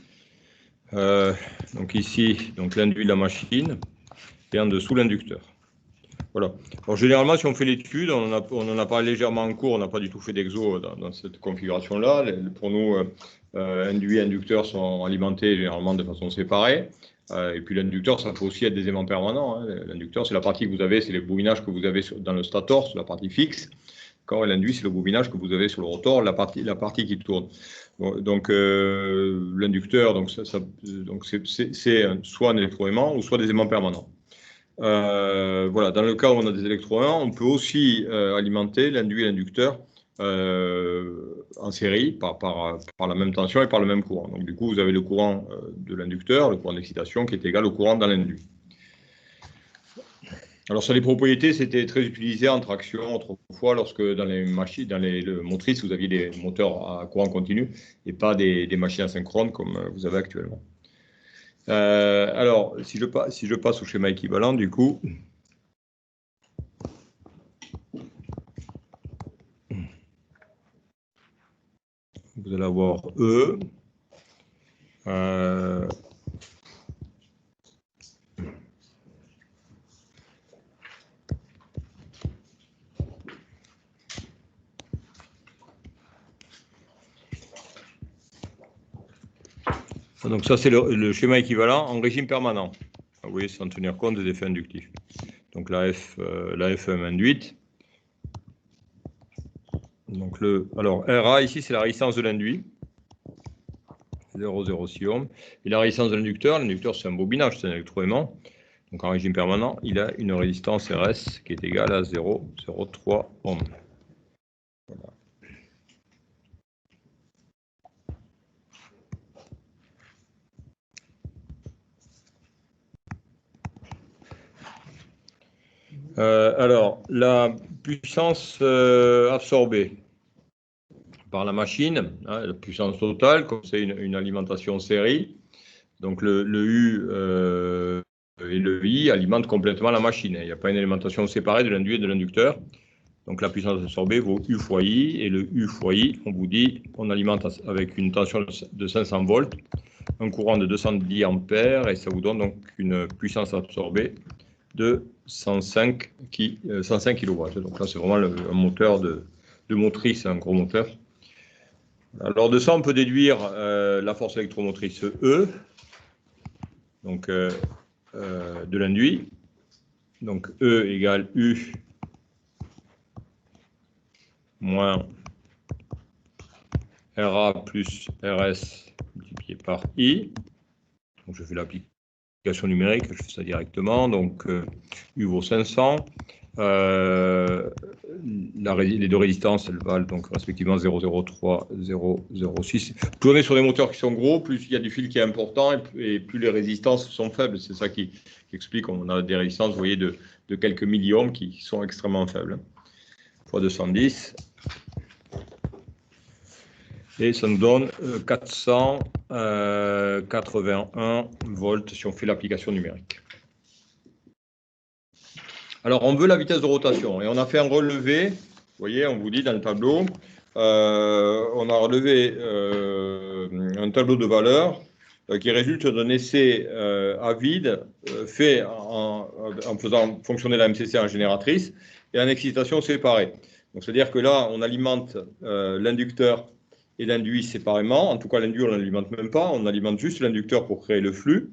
S1: Donc ici, donc l'induit de la machine, et en dessous l'inducteur. Voilà. Alors généralement, si on fait l'étude, on en a parlé légèrement en cours, on n'a pas du tout fait d'exo dans cette configuration-là. Pour nous, induit et inducteur sont alimentés généralement de façon séparée. Et puis l'inducteur, ça peut aussi être des aimants permanents. Hein. L'inducteur, c'est la partie que vous avez, c'est les bobinages que vous avez dans le stator, sur la partie fixe. Quand l'induit, c'est le bobinage que vous avez sur le rotor, la partie qui tourne. Bon, donc l'inducteur, donc c'est soit un électroaimant ou soit des aimants permanents. Voilà, dans le cas où on a des électroaimants, on peut aussi alimenter l'induit et l'inducteur en série par la même tension et par le même courant. Donc du coup, vous avez le courant de l'inducteur, le courant d'excitation, qui est égal au courant dans l'induit. Alors sur les propriétés, c'était très utilisé en traction autrefois, lorsque dans les machines, dans les motrices, vous aviez des moteurs à courant continu et pas des machines asynchrones comme vous avez actuellement. Alors, si je passe au schéma équivalent, du coup, vous allez avoir E. Donc ça, c'est le schéma équivalent en régime permanent. Vous voyez, sans tenir compte des effets inductifs. Donc la FM induite. Donc alors RA ici, c'est la résistance de l'induit. 0,06 ohm. Et la résistance de l'inducteur, c'est un bobinage, c'est un électroaimant. Donc en régime permanent, il a une résistance RS qui est égale à 0,03 ohm. Voilà. Alors, la puissance absorbée par la machine, hein, la puissance totale, comme c'est une alimentation série, donc le U et le I alimentent complètement la machine. Il n'y a pas une alimentation séparée de l'induit et de l'inducteur. Donc la puissance absorbée vaut U fois I, et le U fois I, on vous dit, on alimente avec une tension de 500 volts, un courant de 210 ampères, et ça vous donne donc une puissance absorbée de 105 kW. Donc là, c'est vraiment un moteur de motrice, un gros moteur. Alors de ça, on peut déduire la force électromotrice E, donc de l'induit. Donc E égale U moins RA plus RS multiplié par I. Donc je fais l'application numérique, je fais ça directement. Donc U vaut 500. Les deux résistances, elles valent donc respectivement 0,03, 0,06. Plus on est sur des moteurs qui sont gros, plus il y a du fil qui est important et plus les résistances sont faibles. C'est ça qui explique qu'on a des résistances, vous voyez, de quelques milliohms qui sont extrêmement faibles. Fois 210. Et ça nous donne 481 volts si on fait l'application numérique. Alors, on veut la vitesse de rotation et on a fait un relevé. Vous voyez, on vous dit dans le tableau, on a relevé un tableau de valeurs qui résulte d'un essai à vide fait en faisant fonctionner la MCC en génératrice et en excitation séparée. Donc, c'est-à-dire que là, on alimente l'inducteur et l'induit séparément. En tout cas, l'induit, on ne l'alimente même pas. On alimente juste l'inducteur pour créer le flux.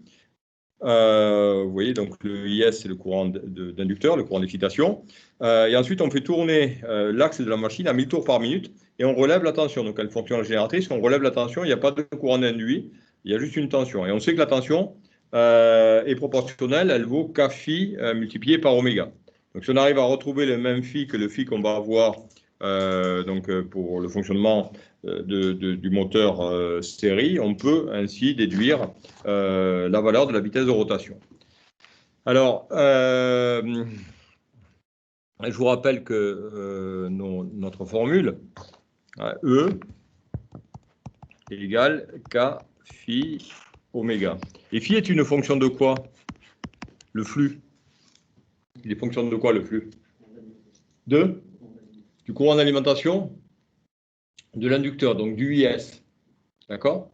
S1: Vous voyez, donc le IS, c'est le courant d'inducteur, le courant d'excitation. Et ensuite, on fait tourner l'axe de la machine à 1000 tours par minute et on relève la tension. Donc, elle fonctionne en génératrice. On relève la tension, il n'y a pas de courant d'induit, il y a juste une tension. Et on sait que la tension est proportionnelle, elle vaut K phi multiplié par oméga. Donc, si on arrive à retrouver le même phi que le phi qu'on va avoir pour le fonctionnement du moteur série, on peut ainsi déduire la valeur de la vitesse de rotation. Alors, je vous rappelle que notre formule, E égale K phi oméga. Et phi est une fonction de quoi? Le flux. Il est fonction de quoi, le flux? Du courant d'alimentation de l'inducteur, donc du IS. D'accord?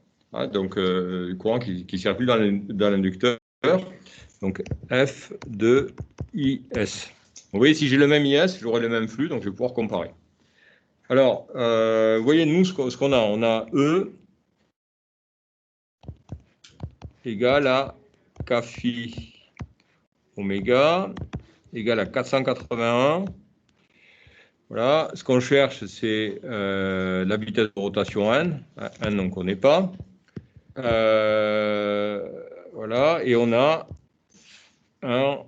S1: Donc, le courant qui circule dans l'inducteur. Donc, F de IS. Vous voyez, si j'ai le même IS, j'aurai le même flux, donc je vais pouvoir comparer. Alors, vous voyez, nous, ce qu'on a, on a E égale à K phi oméga égale à 481. Voilà, ce qu'on cherche, c'est la vitesse de rotation N. N, on ne connaît pas. Voilà, et on a un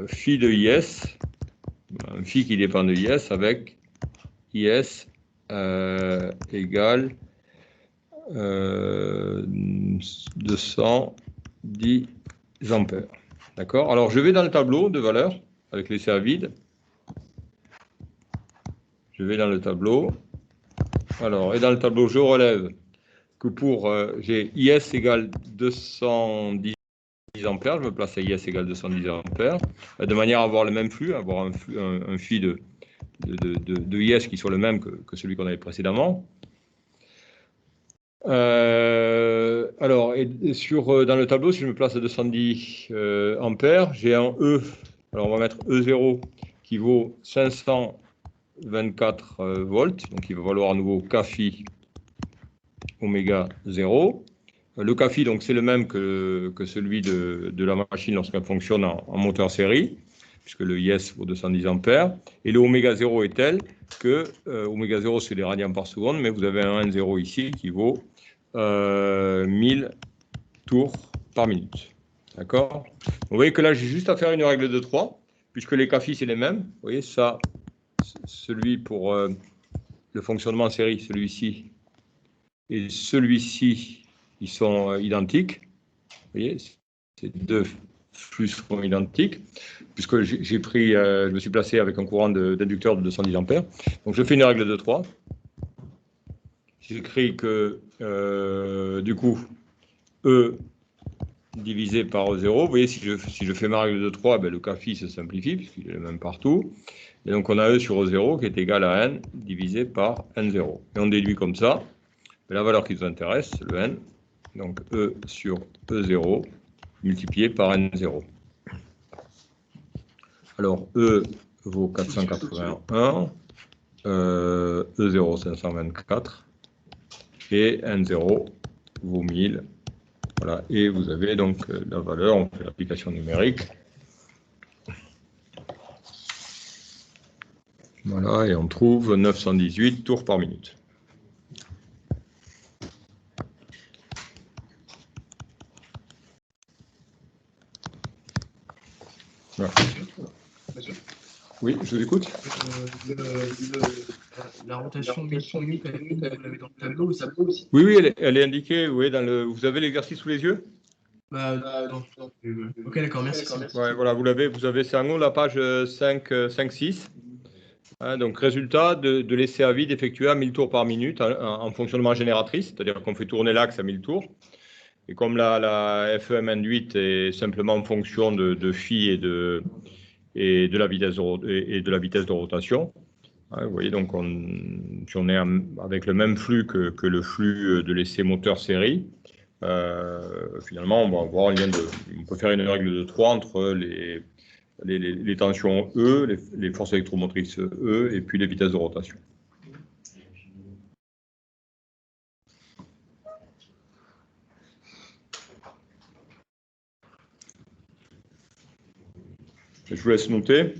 S1: phi de IS, un phi qui dépend de IS avec IS égale 210 ampères. D'accord? Alors, je vais dans le tableau de valeurs avec l'essai à vide. Je vais dans le tableau. Alors, et dans le tableau, je relève que pour j'ai IS égale 210 ampères, je me place à IS égale 210 ampères, de manière à avoir le même flux, avoir un phi de IS qui soit le même que celui qu'on avait précédemment. Alors, dans le tableau, si je me place à 210 ampères, j'ai un E, alors on va mettre E0 qui vaut 524 volts, donc il va valoir à nouveau K phi oméga 0. Le K phi, donc, c'est le même que celui de la machine lorsqu'elle fonctionne en moteur série, puisque le IS vaut 210 ampères. Et le oméga 0 est tel que, oméga 0, c'est les radians par seconde, mais vous avez un N0 ici qui vaut 1000 tours par minute. D'accord? Vous voyez que là, j'ai juste à faire une règle de 3, puisque les K phi, c'est les mêmes. Vous voyez, ça, celui pour le fonctionnement en série, celui-ci, et celui-ci, ils sont identiques. Vous voyez, ces deux flux sont identiques, puisque je me suis placé avec un courant d'inducteur de 210 ampères. Donc, je fais une règle de 3. J'écris que, du coup, E divisé par E0. Vous voyez, si je fais ma règle de 3, ben, le K phi se simplifie, puisqu'il est le même partout. Et donc, on a E sur E0 qui est égal à N divisé par N0. Et on déduit comme ça. La valeur qui nous intéresse, c'est le N. Donc, E sur E0 multiplié par N0. Alors, E vaut 481, E0 524 et N0 vaut 1000. Voilà, et vous avez donc la valeur, on fait l'application numérique. Voilà, et on trouve 918 tours par minute. Voilà. Oui, je vous écoute.
S8: La rotation 1000 minutes, vous l'avez dans le tableau aussi.
S1: Oui, oui, elle est indiquée. Oui, vous avez l'exercice sous les yeux?
S8: Ok, d'accord, merci.
S1: Ouais, voilà, vous avez, c'est en haut la page 5-6. Donc, résultat de l'essai à vide effectué à 1000 tours par minute en fonctionnement génératrice, c'est-à-dire qu'on fait tourner l'axe à 1000 tours. Et comme la FEM induite est simplement en fonction de phi et de la vitesse de rotation. Vous voyez, donc si on est avec le même flux que le flux de l'essai moteur série, finalement, on va avoir on peut faire une règle de 3 entre les tensions E, les forces électromotrices E, et puis les vitesses de rotation. Je vous laisse noter.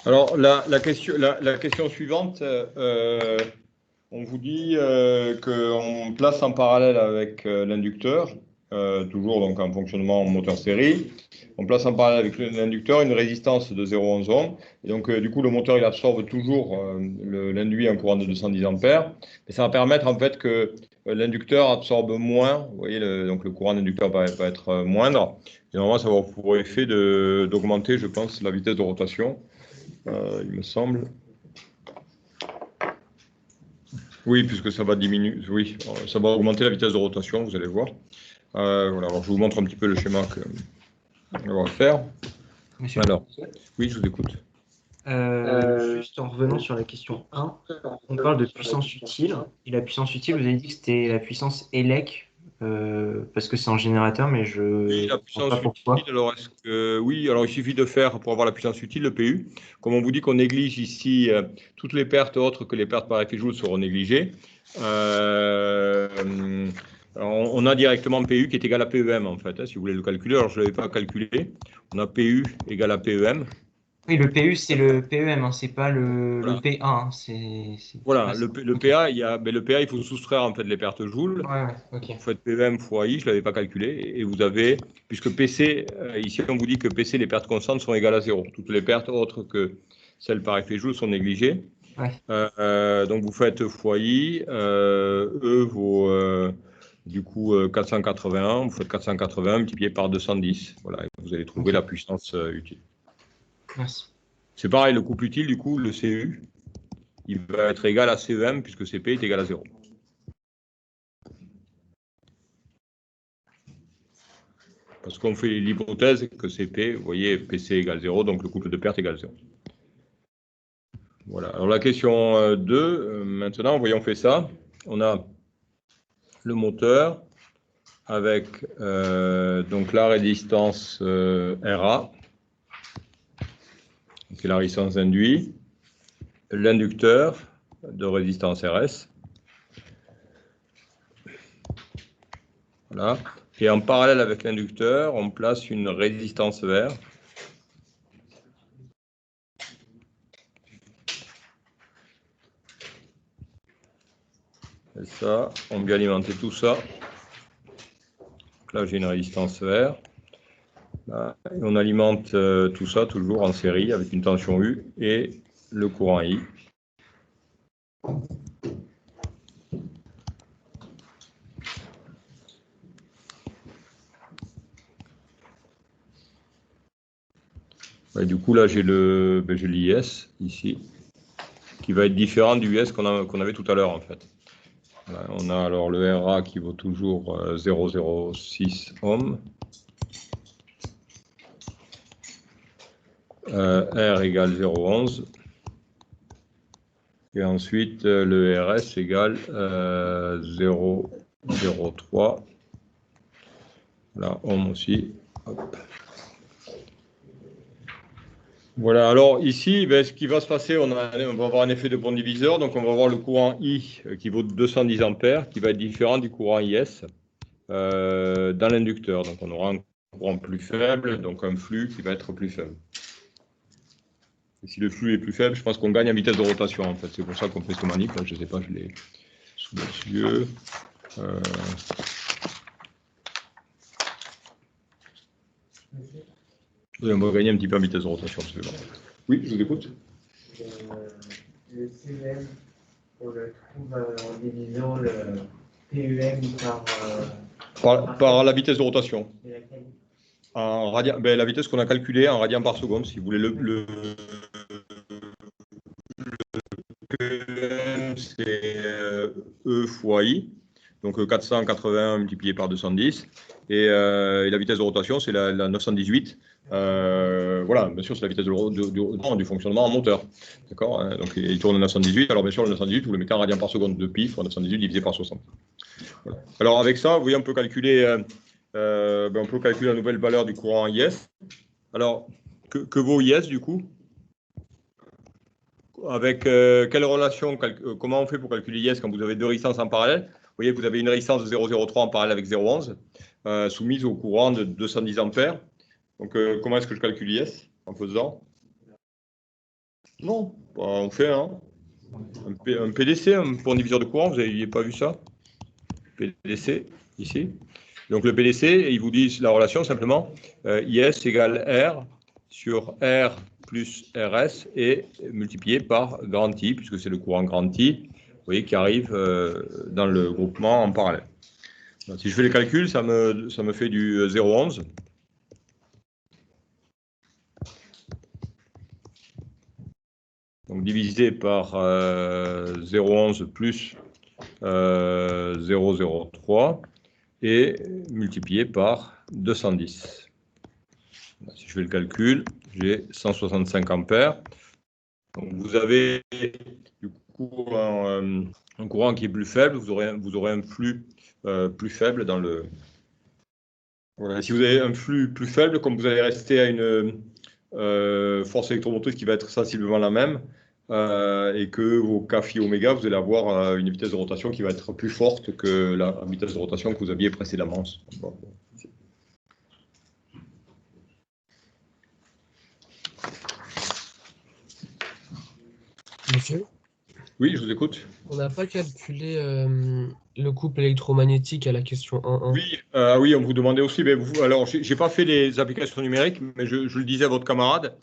S1: Alors, la question suivante, on vous dit qu'on place en parallèle avec l'inducteur, toujours donc en fonctionnement moteur série, on place en parallèle avec l'inducteur une résistance de 0,11 ohms. Et donc, du coup, le moteur, il absorbe toujours l'induit en courant de 210 ampères. Et ça va permettre, en fait, que l'inducteur absorbe moins. Vous voyez, donc le courant d'inducteur va être moindre. Et normalement, ça va avoir pour effet d'augmenter, je pense, la vitesse de rotation. Il me semble. Oui, puisque ça va diminuer. Oui, ça va augmenter la vitesse de rotation, vous allez voir. Voilà, alors je vous montre un petit peu le schéma qu'on va faire.
S2: Monsieur,
S1: alors, oui, je vous écoute.
S2: Juste en revenant sur la question 1, on parle de puissance utile. Et la puissance utile, vous avez dit que c'était la puissance ELEC, parce que c'est en générateur, mais
S1: Oui, la puissance utile, alors oui, alors il suffit de faire, pour avoir la puissance utile, le PU. Comme on vous dit qu'on néglige ici, toutes les pertes autres que les pertes par effet Joule seront négligées. On a directement PU qui est égal à PEM, en fait, si vous voulez le calculer. Alors, je ne l'avais pas calculé. On a PU égal à PEM.
S2: Oui, le PU, c'est le PEM, hein, c'est pas
S1: Voilà.
S2: le P1. Hein,
S1: voilà, le PA, le PA, il faut soustraire en fait les pertes Joule.
S2: Ouais, okay.
S1: Vous faites PEM fois I, je ne l'avais pas calculé. Et vous avez, puisque PC, ici on vous dit que PC, les pertes constantes sont égales à 0. Toutes les pertes autres que celles par effet Joule sont négligées.
S2: Ouais.
S1: Donc vous faites fois I, E vaut du coup 481, vous faites 481 multiplié par 210. Voilà, et vous allez trouver la puissance utile.
S2: Merci.
S1: C'est pareil, le couple utile, du coup, le CU, il va être égal à CEM puisque CP est égal à 0. Parce qu'on fait l'hypothèse que CP, vous voyez, PC égale 0, donc le couple de pertes égale 0. Voilà. Alors la question 2, maintenant, vous voyez, on fait ça. On a le moteur avec donc la résistance RA, qui est la résistance induit, l'inducteur de résistance RS. Voilà. Et en parallèle avec l'inducteur, on place une résistance R. Et ça, on vient alimenter tout ça. Donc là, j'ai une résistance R. Là, et on alimente tout ça toujours en série avec une tension U et le courant I. Et du coup, là, j'ai l'IS ici, qui va être différent du US qu'on avait tout à l'heure, en fait. Voilà, on a alors le RA qui vaut toujours 0,06 ohms. R égale 0,11. Et ensuite, le RS égale 0,03. Voilà, ohm aussi. Hop. Voilà, alors ici, ce qui va se passer, on va avoir un effet de pont diviseur, donc on va avoir le courant I qui vaut 210 ampères, qui va être différent du courant IS dans l'inducteur. Donc on aura un courant plus faible, donc un flux qui va être plus faible. Et si le flux est plus faible, je pense qu'on gagne en vitesse de rotation, en fait. C'est pour ça qu'on fait ce manip, là, je ne sais pas, je l'ai sous les yeux. Oui, on va gagner un petit peu en vitesse de rotation. Oui, je vous écoute.
S6: Le CEM, on le trouve en divisant le PEM par
S1: la vitesse de rotation. en radian, ben, la vitesse qu'on a calculée en radians par seconde, si vous voulez. Le c'est E fois I, donc 480 multiplié par 210, et la vitesse de rotation, c'est la 918. Voilà, bien sûr, c'est la vitesse du fonctionnement en moteur. D'accord, hein, donc il tourne à 918. Alors, bien sûr, le 918, vous le mettez en radians par seconde de pi fois 918 divisé par 60. Voilà. Alors, avec ça, vous voyez, on peut calculer la nouvelle valeur du courant IS. Alors, que vaut IS du coup? Avec quelle relation, comment on fait pour calculer IS quand vous avez deux résistances en parallèle? Vous voyez, vous avez une résistance de 0,03 en parallèle avec 0,11 soumise au courant de 210 ampères. Donc, comment est-ce que je calcule IS en faisant? Non, on fait un PDC, un pont diviseur de courant. Vous n'aviez pas vu ça? PDC, ici. Donc, le PDC, ils vous disent la relation simplement IS égale R sur R plus RS et multiplié par grand I, puisque c'est le courant grand I, vous voyez, qui arrive dans le groupement en parallèle. Donc, si je fais les calculs, ça me fait du 0,11. Donc divisé par 0,11 plus 0,03 et multiplié par 210. Si je fais le calcul, j'ai 165 ampères. Donc vous avez du coup un courant qui est plus faible, vous aurez un flux plus faible dans le... Voilà. Si vous avez un flux plus faible, comme vous allez rester à une force électromotrice qui va être sensiblement la même, et que vos K phi oméga, vous allez avoir une vitesse de rotation qui va être plus forte que la vitesse de rotation que vous aviez précédemment. Bon.
S4: Monsieur,
S1: Oui, je vous écoute.
S4: on n'a pas calculé le couple électromagnétique à la question 1.1.
S1: Oui, oui, on vous demandait aussi. Mais vous, alors, j'ai pas fait les applications numériques, mais je le disais à votre camarade.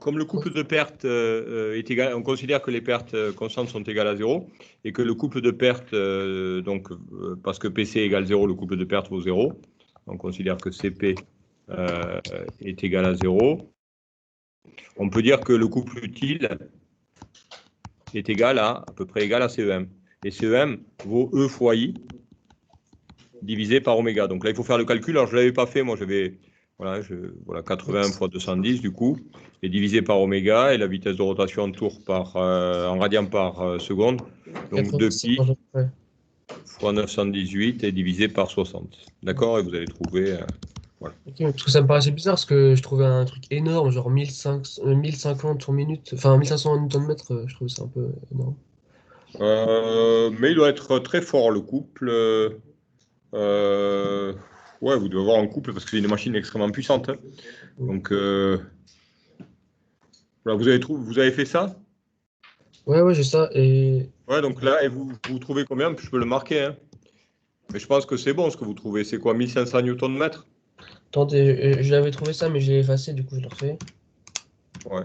S1: Comme le couple de pertes est égal, on considère que les pertes constantes sont égales à 0 et que le couple de pertes, parce que PC égale 0, le couple de pertes vaut 0. On considère que CP est égal à 0. On peut dire que le couple utile est égal à peu près égal à CEM. Et CEM vaut E fois I divisé par oméga. Donc là, il faut faire le calcul. Alors, je ne l'avais pas fait. Moi, j'avais... Voilà, 80 fois 210 du coup, et divisé par oméga, et la vitesse de rotation en radian par seconde, donc 2pi fois 918 et divisé par 60. D'accord? Et vous allez trouver... voilà.
S4: Okay, parce que ça me paraissait bizarre, parce que je trouvais un truc énorme, genre 1050 tours minute, enfin 1500 Nm, je trouvais ça un peu énorme.
S1: Mais il doit être très fort, le couple. Ouais, vous devez avoir un couple parce que c'est une machine extrêmement puissante. Hein. Donc, voilà, vous avez fait ça?
S4: Ouais, j'ai ça. Et...
S1: Ouais, donc là, et vous trouvez combien? Je peux le marquer. Hein. Mais je pense que c'est bon ce que vous trouvez. C'est quoi, 1500 Nm?
S4: Attendez, je l'avais trouvé ça, mais je l'ai effacé, du coup, je le refais.
S1: Ouais.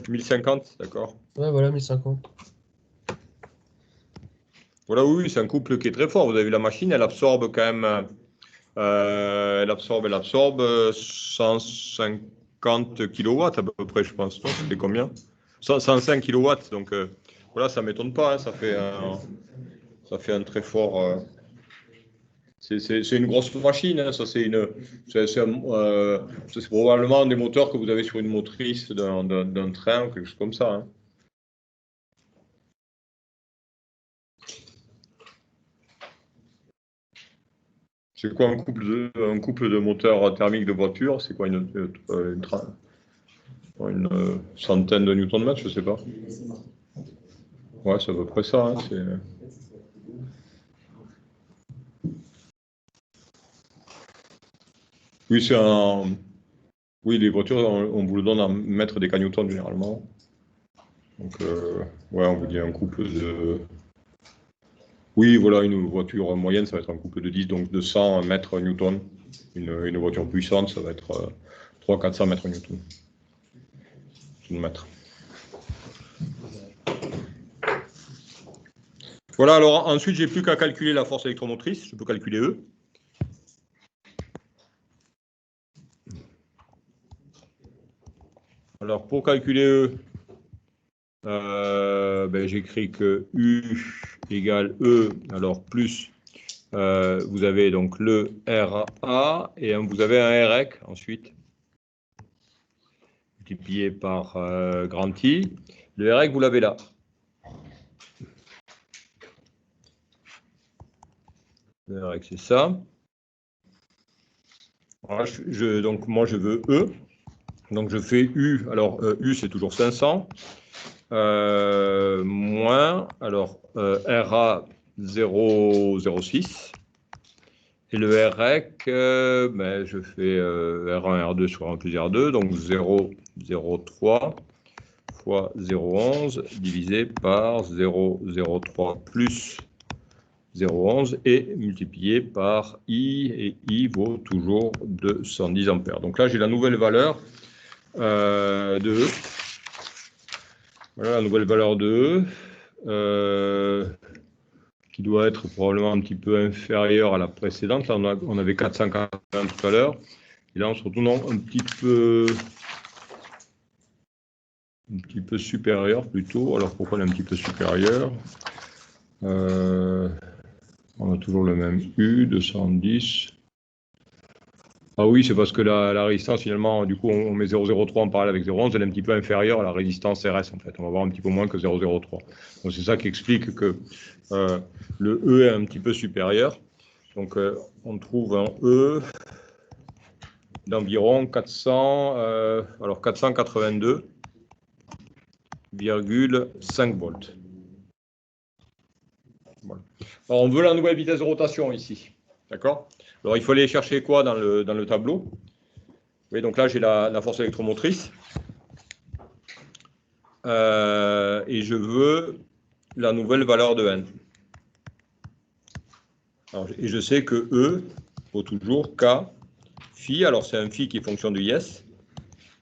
S1: 1050, d'accord.
S4: Ouais, voilà, 1050.
S1: Voilà, oui, c'est un couple qui est très fort. Vous avez vu la machine, elle absorbe quand même. Elle absorbe 150 kW à peu près, je pense. C'était combien? 105 kW. Donc voilà, ça ne m'étonne pas. Hein, ça fait un très fort. C'est une grosse machine. Hein, ça, c'est probablement un des moteurs que vous avez sur une motrice d'un train ou quelque chose comme ça. Hein. C'est quoi un couple de moteurs thermiques de voiture? C'est quoi une centaine de newton-mètres, je ne sais pas. Ouais, c'est à peu près ça. Hein, oui, oui, les voitures, on vous le donne en mètres des newtons généralement. Donc, ouais, on vous dit un couple de... Oui, voilà, une voiture moyenne, ça va être un couple de 10, donc de 100 mètres newton. Une voiture puissante, ça va être 300-400 mètres newton. Mètre. Voilà, alors ensuite, j'ai plus qu'à calculer la force électromotrice. Je peux calculer E. Alors, pour calculer E, j'écris que U égale E, alors plus, vous avez donc le RA, et vous avez un REC ensuite, multiplié par grand I. Le REC, vous l'avez là. Le REC, c'est ça. Voilà, donc, moi, je veux E. Donc, je fais U. Alors, U, c'est toujours 500. Moins, alors, RA 0,06. Et le REC, je fais R1, R2 sur 1 plus R2, donc 0,03 fois 0,11 divisé par 0,03 plus 0,11 et multiplié par I, et I vaut toujours 210 ampères. Donc là, j'ai la nouvelle valeur de E. Voilà la nouvelle valeur de E. Qui doit être probablement un petit peu inférieure à la précédente. Là, on avait 480 tout à l'heure. Et là, on se retrouve un petit peu supérieur plutôt. Alors, pourquoi on est un petit peu supérieur? On a toujours le même U, 210. Ah oui, c'est parce que la résistance, finalement, du coup, on met 0,03 en parallèle avec 0,11, elle est un petit peu inférieure à la résistance RS, en fait. On va voir un petit peu moins que 0,03. Donc, c'est ça qui explique que le E est un petit peu supérieur. Donc, on trouve un E d'environ 482,5 volts. Voilà. Alors, on veut la nouvelle vitesse de rotation ici. D'accord? Alors, il faut aller chercher quoi dans le tableau? Oui, donc là, j'ai la force électromotrice. Et je veux la nouvelle valeur de N. Alors, et je sais que E vaut toujours K phi. Alors, c'est un phi qui est fonction de IS.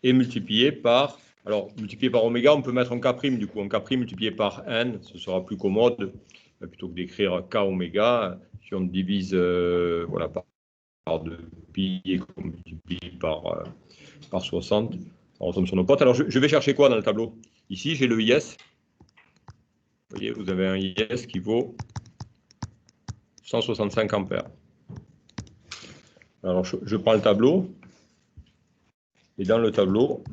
S1: Et multiplié par... Alors, multiplié par oméga, on peut mettre un K', du coup. Un K' multiplié par N, ce sera plus commode. Plutôt que d'écrire K oméga, si on divise voilà, par 2 pi et qu'on multiplie par 60, on retombe sur nos potes. Alors, je vais chercher quoi dans le tableau? Ici, j'ai le IS. Vous voyez, vous avez un IS qui vaut 165 ampères. Alors, je prends le tableau. Et dans le tableau,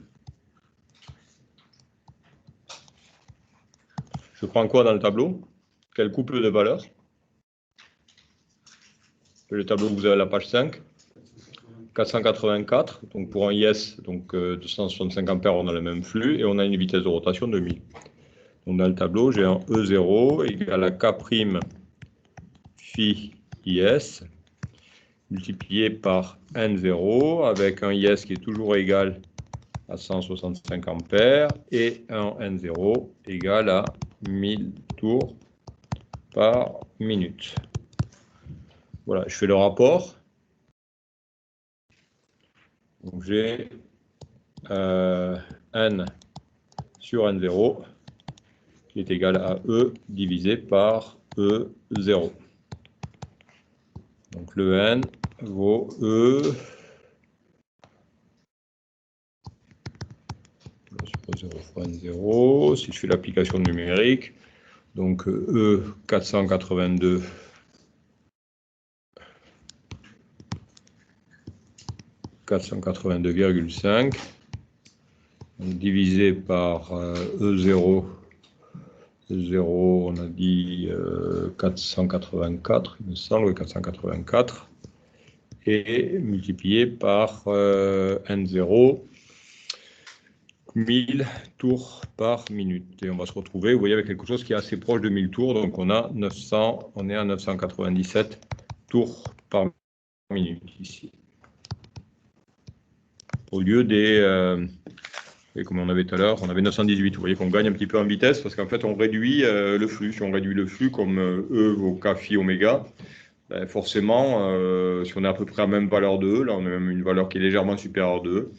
S1: je prends quoi dans le tableau? Quel couple de valeurs? Le tableau, vous avez à la page 5. 484, donc pour un IS, donc 265 ampères, on a le même flux, et on a une vitesse de rotation de 1000. Donc dans le tableau, j'ai un E0 égale à K' phi IS, multiplié par N0, avec un IS qui est toujours égal à 165 ampères, et un N0 égal à 1000 tours par minute. Voilà, je fais le rapport. Donc j'ai N sur N0 qui est égal à E divisé par E0. Donc le N vaut E. Je suppose 0 fois N0. Si je fais l'application numérique, donc E 482 482,5 divisé par E0. 0, on a dit 484, il me semble, 484, et multiplié par N0, 1000 tours par minute. Et on va se retrouver, vous voyez, avec quelque chose qui est assez proche de 1000 tours, donc on a 900, on est à 997 tours par minute ici. Au lieu des... et comme on avait tout à l'heure, on avait 918. Vous voyez qu'on gagne un petit peu en vitesse parce qu'en fait, on réduit le flux. Si on réduit le flux comme E vaut K phi oméga, ben forcément, si on est à peu près à la même valeur de E, là on a même une valeur qui est légèrement supérieure de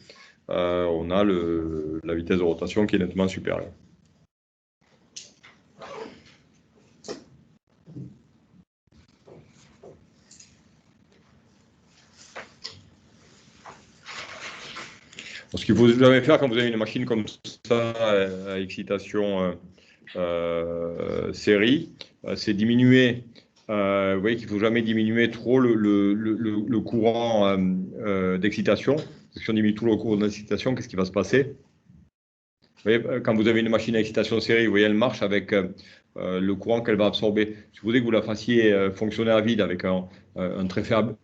S1: E, on a la vitesse de rotation qui est nettement supérieure. Ce qu'il faut jamais faire quand vous avez une machine comme ça, à excitation série, c'est diminuer. Vous voyez qu'il ne faut jamais diminuer trop le courant d'excitation. Si on diminue tout le courant d'excitation, qu'est-ce qui va se passer? Vous voyez, quand vous avez une machine à excitation série, vous voyez, elle marche avec le courant qu'elle va absorber. Si vous voulez que vous la fassiez fonctionner à vide avec un très faible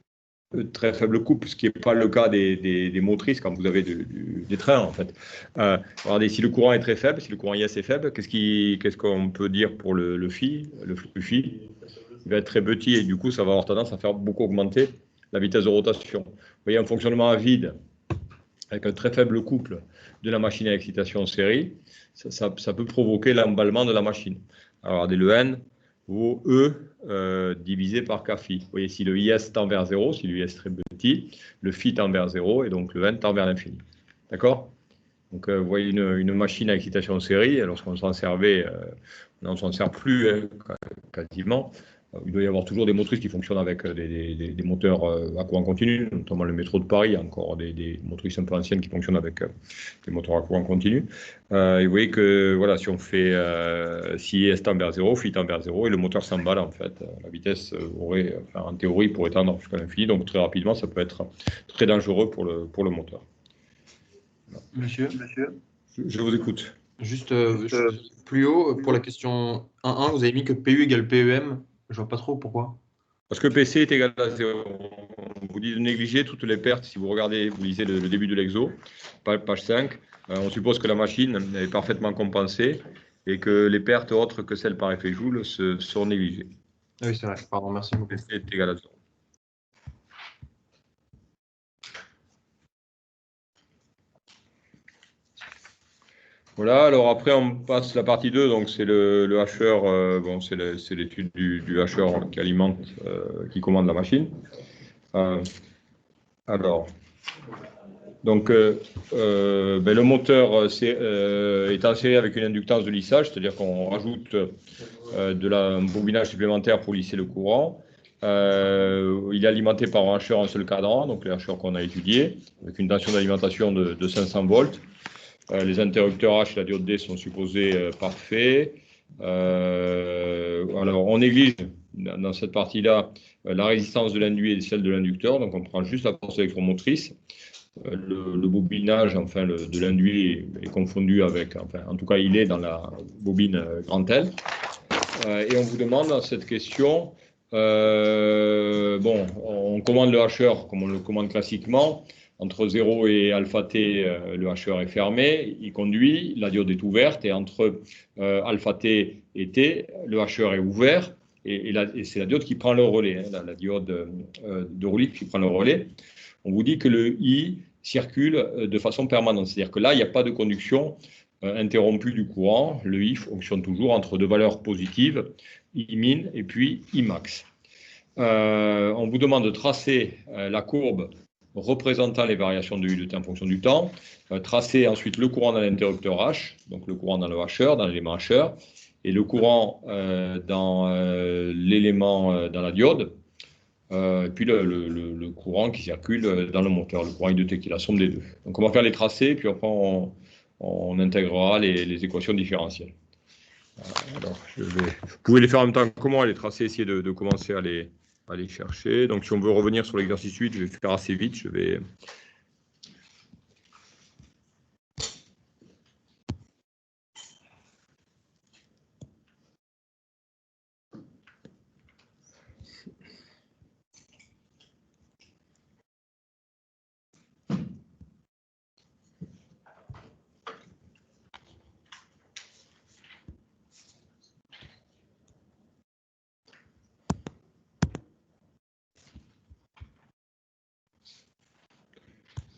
S1: couple, ce qui n'est pas le cas des motrices quand vous avez des trains, en fait. Regardez, si le courant est très faible, si le courant IS est faible, qu'est-ce qu'on peut dire pour le phi? Le flux phi, il va être très petit et du coup, ça va avoir tendance à faire beaucoup augmenter la vitesse de rotation. Vous voyez, un fonctionnement à vide avec un très faible couple de la machine à excitation série, ça peut provoquer l'emballement de la machine. Alors, regardez, le N vaut E divisé par K phi. Vous voyez, si le IS tend vers 0, si le IS est très petit, le phi tend vers 0 et donc le N tend vers l'infini. D'accord? Donc, vous voyez une machine à excitation série, lorsqu'on s'en servait, on ne s'en sert plus quasiment. Il doit y avoir toujours des motrices qui fonctionnent avec des moteurs à courant continu, notamment le métro de Paris, il y a encore des motrices un peu anciennes qui fonctionnent avec des moteurs à courant continu. Et vous voyez que voilà, si on fait si S tend vers 0, phi tend vers 0, et le moteur s'emballe en fait. La vitesse en théorie, pourrait tendre jusqu'à l'infini, donc très rapidement, ça peut être très dangereux pour le moteur.
S5: Monsieur,
S1: je vous écoute.
S5: juste plus haut, pour la question 1.1, vous avez mis que PU égale PEM. Je vois pas trop pourquoi.
S1: Parce que PC est égal à 0. On vous dit de négliger toutes les pertes. Si vous regardez, vous lisez le début de l'exo, page 5, on suppose que la machine est parfaitement compensée et que les pertes autres que celles par effet Joule sont négligées.
S5: Ah oui, c'est vrai. Pardon, merci beaucoup.
S1: PC est égal à 0. Voilà, alors après on passe la partie 2, donc c'est le hacheur, bon, c'est l'étude du hacheur qui alimente, qui commande la machine. Alors, donc le moteur est en série avec une inductance de lissage, c'est-à-dire qu'on rajoute un bobinage supplémentaire pour lisser le courant. Il est alimenté par un hacheur en seul cadran, donc les hacheurs qu'on a étudiés, avec une tension d'alimentation de 500 volts. Les interrupteurs H et la diode D sont supposés parfaits. Alors, on néglige dans cette partie-là la résistance de l'induit et celle de l'inducteur. Donc, on prend juste la force électromotrice. Le bobinage de l'induit est confondu avec, en tout cas, il est dans la bobine grand L. Et on vous demande dans cette question, on commande le hacheur comme on le commande classiquement. Entre 0 et alpha T, le hacheur est fermé, il conduit, la diode est ouverte, et entre alpha T et T, le hacheur est ouvert, et c'est la diode qui prend le relais, la diode de Roulik qui prend le relais. On vous dit que le I circule de façon permanente, c'est-à-dire que là, il n'y a pas de conduction interrompue du courant, le I fonctionne toujours entre deux valeurs positives, I min et puis I max. On vous demande de tracer la courbe représentant les variations de U de T en fonction du temps, tracer ensuite le courant dans l'interrupteur H, donc le courant dans le hacheur, dans l'élément hacheur, et le courant dans l'élément, dans la diode, et puis le courant qui circule dans le moteur, le courant I de T qui est la somme des deux. Donc on va faire les tracés, puis après on intégrera les équations différentielles. Alors, vous pouvez les faire en même temps que moi, les tracés, essayer de commencer à les chercher. Donc, si on veut revenir sur l'exercice 8, je vais faire assez vite. Je vais...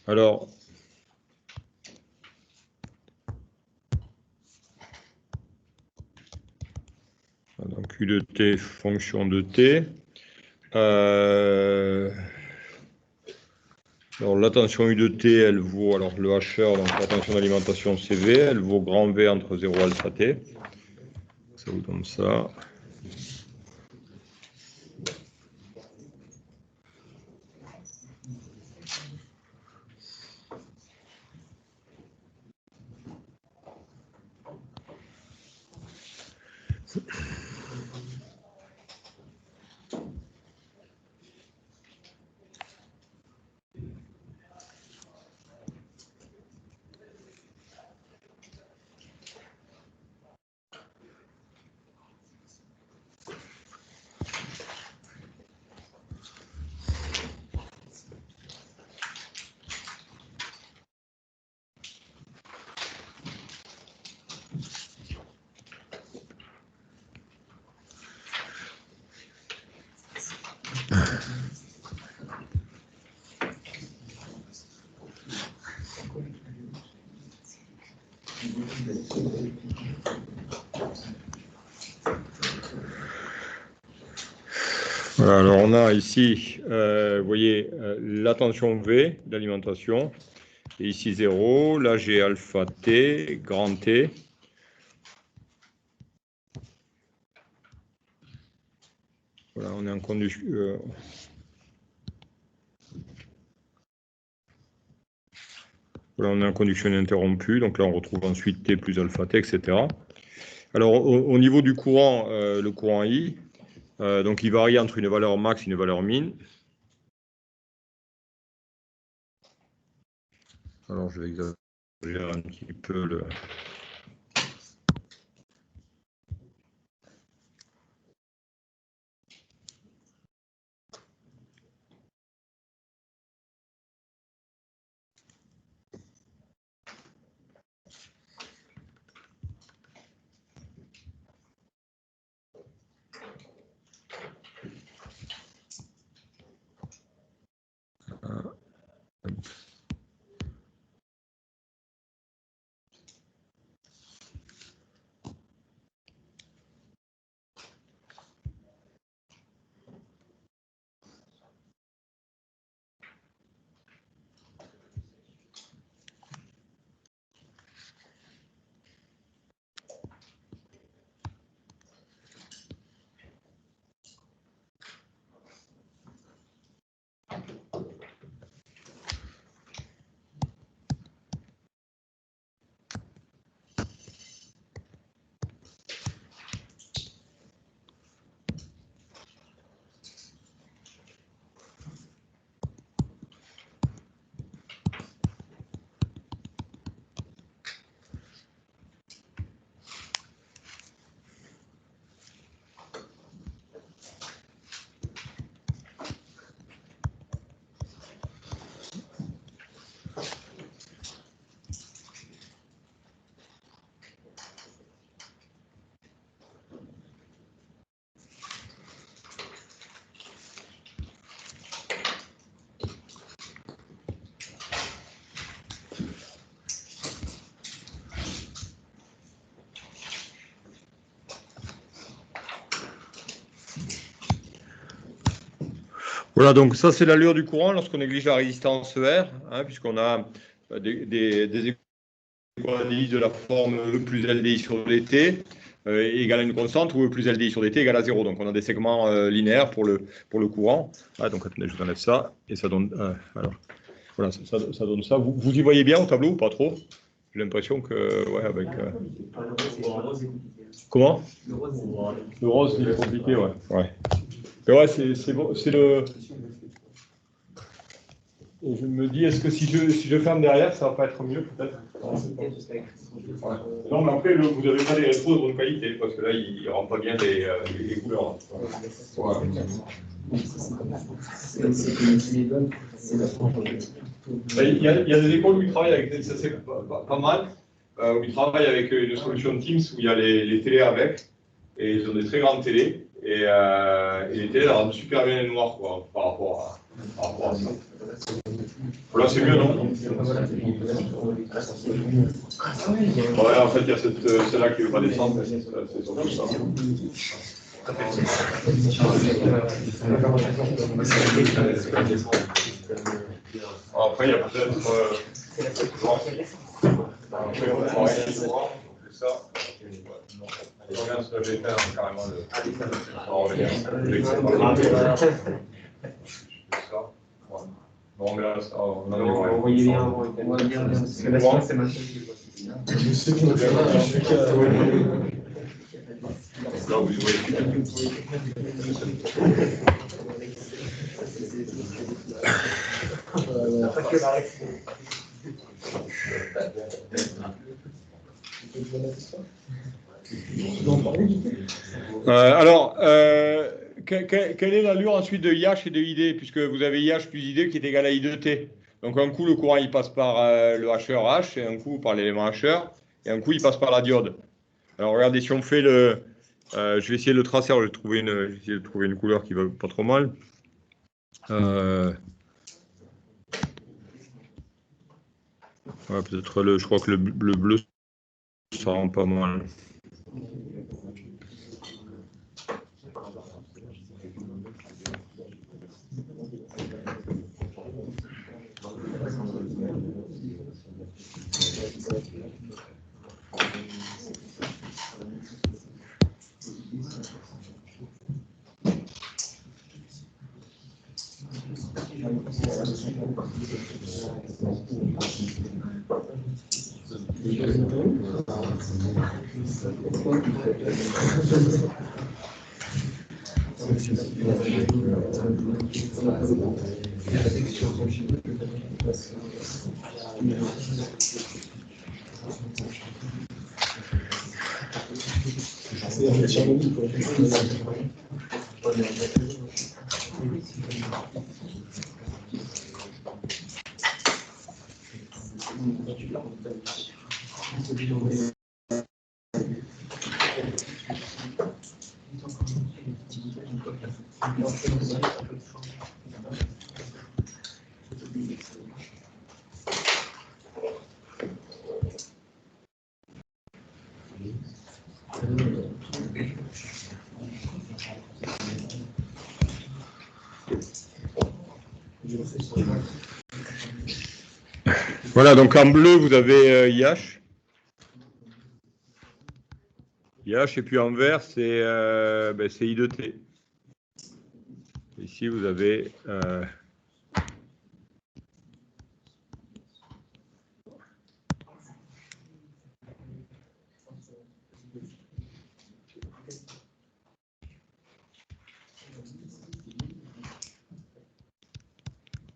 S1: Alors, donc U de T, fonction de T. Alors, la tension U de T, elle vaut, alors le hacheur, donc la tension d'alimentation CV, elle vaut grand V entre 0 et alpha T. Ça vous donne ça. Voilà, alors on a ici, vous voyez, la tension V d'alimentation, et ici 0, là j'ai alpha T, grand T. Voilà, on est en condition. Voilà, on est en conduction ininterrompue, donc là on retrouve ensuite T plus alpha T, etc. Alors au niveau du courant, le courant I, donc il varie entre une valeur max et une valeur min. Alors je vais exagérer un petit peu le... Voilà, donc ça c'est l'allure du courant lorsqu'on néglige la résistance R, hein, puisqu'on a des équations de la forme E plus LDI sur dt égale à une constante, ou E plus LDI sur dt égale à 0. Donc on a des segments linéaires pour le courant. Ah, donc attendez, je vous enlève ça, et ça donne... alors, voilà, ça donne ça. Vous y voyez bien au tableau ou pas trop? J'ai l'impression que... Ouais, avec... Comment? Le rose, il est compliqué, ouais. Mais ouais, c'est bon, c'est le... Et je me dis, est-ce que si je ferme derrière, ça va pas être mieux, peut-être? Ouais. Non, mais après, vous n'avez pas des rétros de bonne qualité, parce que là, il ne rend pas bien les couleurs. Ouais. Il y a des écoles où ils travaillent avec, ça c'est pas mal, où ils travaillent avec une solution Teams où il y a les télés avec, et ils ont des très grandes télés, et les télés elles rendent super bien les noirs, quoi, par rapport à ça. Là c'est mieux, non? Ouais, en fait il y a celle-là qui ne veut pas descendre, mais c'est surtout ça. Après, il y a peut-être. Ça. Je regarde ce que j'ai fait carrément bon, mais là, ça, on voyait bien. On voit bien. Parce que là, c'est ma là, vous voyez. Alors, quelle est l'allure ensuite de IH et de ID, puisque vous avez IH plus ID qui est égal à I de T. Donc un coup, le courant il passe par le hacheur H, et un coup par l'élément hacheur, et un coup il passe par la diode. Alors regardez, si on fait le... je vais essayer de le tracer, alors je vais essayer de trouver une couleur qui va pas trop mal. Ouais, peut-être je crois que le bleu, ça rend pas mal. Voilà, donc en bleu, vous avez IH. IH, et puis en vert, c'est I de T. Ici, vous avez...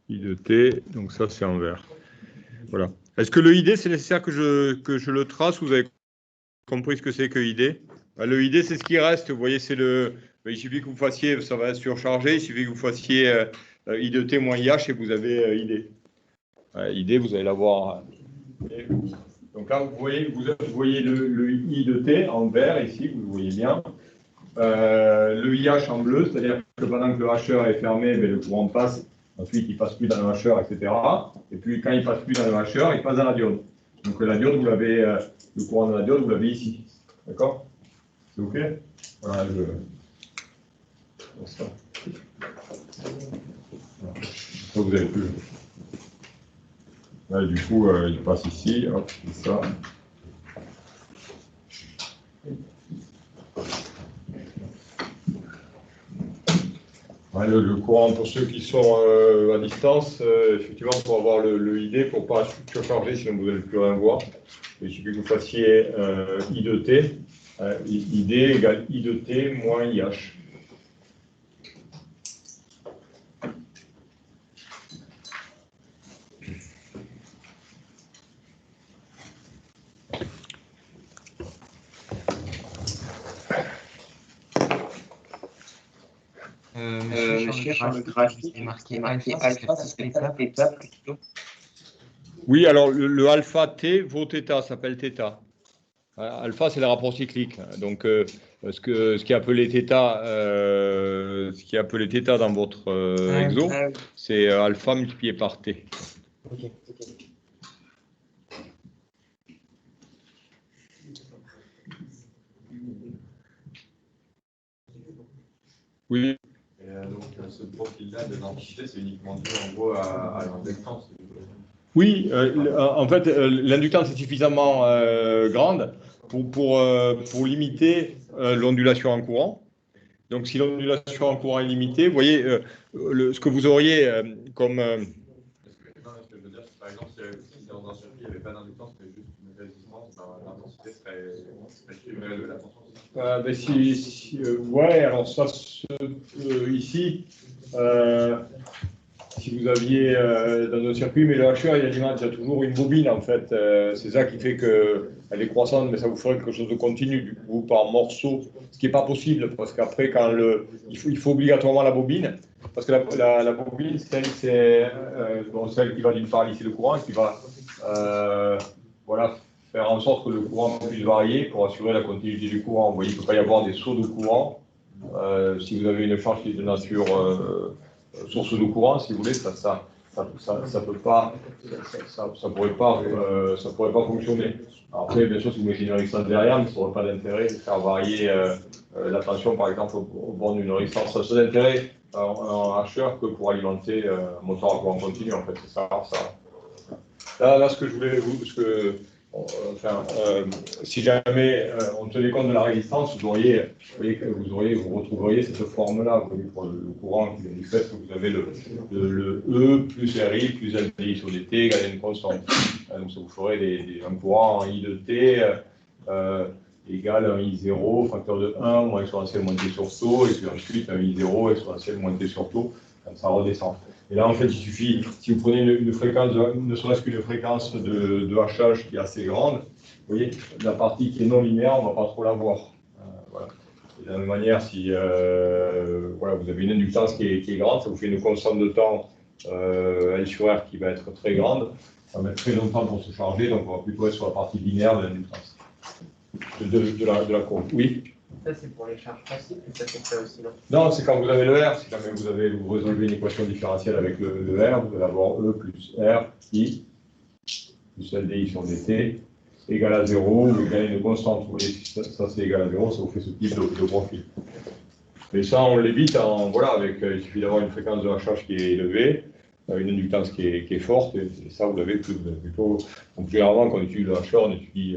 S1: I de T, donc ça, c'est en vert. Voilà. Est-ce que le ID, c'est nécessaire que je le trace, ou vous avez compris ce que c'est que ID? Le ID, c'est ce qui reste. Vous voyez, c'est le... Il suffit que vous fassiez, ça va être surchargé, il suffit que vous fassiez I de T moins IH et vous avez ID. ID, vous allez l'avoir. Donc là, vous voyez le I de T en vert, ici, vous le voyez bien. Le IH en bleu, c'est-à-dire que pendant que le hacheur est fermé, le courant passe. Ensuite, il ne passe plus dans le hacheur, etc. Et puis, quand il ne passe plus dans le hacheur, il passe dans la diode. Donc, la diode, vous l'avez, le courant de la diode, vous l'avez ici. D'accord? C'est OK? Voilà, ça. Vous avez plus. Là, du coup, il passe ici. Hop, c'est ça. Ouais, le courant, pour ceux qui sont à distance, effectivement, pour avoir le ID, pour ne pas surcharger, sinon vous n'allez plus rien voir. Il suffit que vous fassiez I de T. ID égale I de T moins IH.
S2: Monsieur, sur le graphique, il est marqué alpha, ce serait θ plutôt.
S1: Oui, alors le alpha T vaut θ, s'appelle θ. Alpha, c'est le rapport cyclique. Donc, ce qui est appelé θ, dans votre exo, c'est alpha multiplié par T.
S2: Okay.
S1: Oui.
S3: Donc, ce profil-là de l'identité, c'est uniquement dû en gros à l'inductance.
S1: Oui, en fait, l'inductance est suffisamment grande pour limiter l'ondulation en courant. Donc, si l'ondulation en courant est limitée, vous voyez, ce que vous auriez comme...
S3: Ce que je veux dire, c'est par exemple, si dans un circuit, il n'y avait pas d'inductance, mais juste une résistance, l'intensité serait la tension.
S1: Ouais, alors ça, ici, si vous aviez dans un circuit, mais le HR, il alimente, il y a toujours une bobine en fait. C'est ça qui fait qu'elle est croissante, mais ça vous ferait quelque chose de continu, du coup, par morceau, ce qui n'est pas possible, parce qu'après, il faut obligatoirement la bobine, parce que la bobine, c'est celle qui va d'une part lisser le courant, qui va voilà, faire en sorte que le courant puisse varier pour assurer la continuité du courant. Vous voyez, il ne peut pas y avoir des sauts de courant. Si vous avez une charge qui est de nature source de courant, si vous voulez, ça peut pas, ça pourrait pas fonctionner. Alors après, bien sûr, si vous mettez une résistance derrière, mais ça n'aurait pas d'intérêt de faire varier la tension, par exemple, au bord d'une résistance. Ça a seul intérêt en HR que pour alimenter un moteur à courant continu, en fait. C'est ça. Là, ce que je voulais si jamais on tenait compte de la résistance, vous retrouveriez cette forme-là, pour le courant qui est du fait que vous avez le E plus RI plus LDI sur dt égale une constante. Donc ça vous ferait un courant en I de t égale un I0 facteur de 1 moins exponentielle moins t sur taux, et puis ensuite un I0 exponentielle moins t sur taux, ça redescend. Et là, en fait, il suffit, si vous prenez une fréquence, ne serait-ce qu'une fréquence de hachage qui est assez grande, vous voyez, la partie qui est non linéaire, on ne va pas trop la voir. Voilà. Et de la même manière, si voilà, vous avez une inductance qui est grande, ça vous fait une constante de temps L sur R qui va être très grande, ça va mettre très longtemps pour se charger, donc on va plutôt être sur la partie linéaire de l'inductance. De la courbe. Oui.
S2: Ça, c'est pour les charges passives, ou ça fait ça aussi, non?
S1: Non, c'est quand vous avez le R. Si jamais vous résolvez une équation différentielle avec le R, vous allez avoir E plus R, I, plus LDI sur dt, égale à 0, ou égale à une constante. Vous voyez, ça c'est égal à 0, ça vous fait ce type de profil. Mais ça, on l'évite il suffit d'avoir une fréquence de hachage qui est élevée, une inductance qui est forte, et ça, vous l'avez plutôt. Donc, plus rarement, quand on étudie le HR, on étudie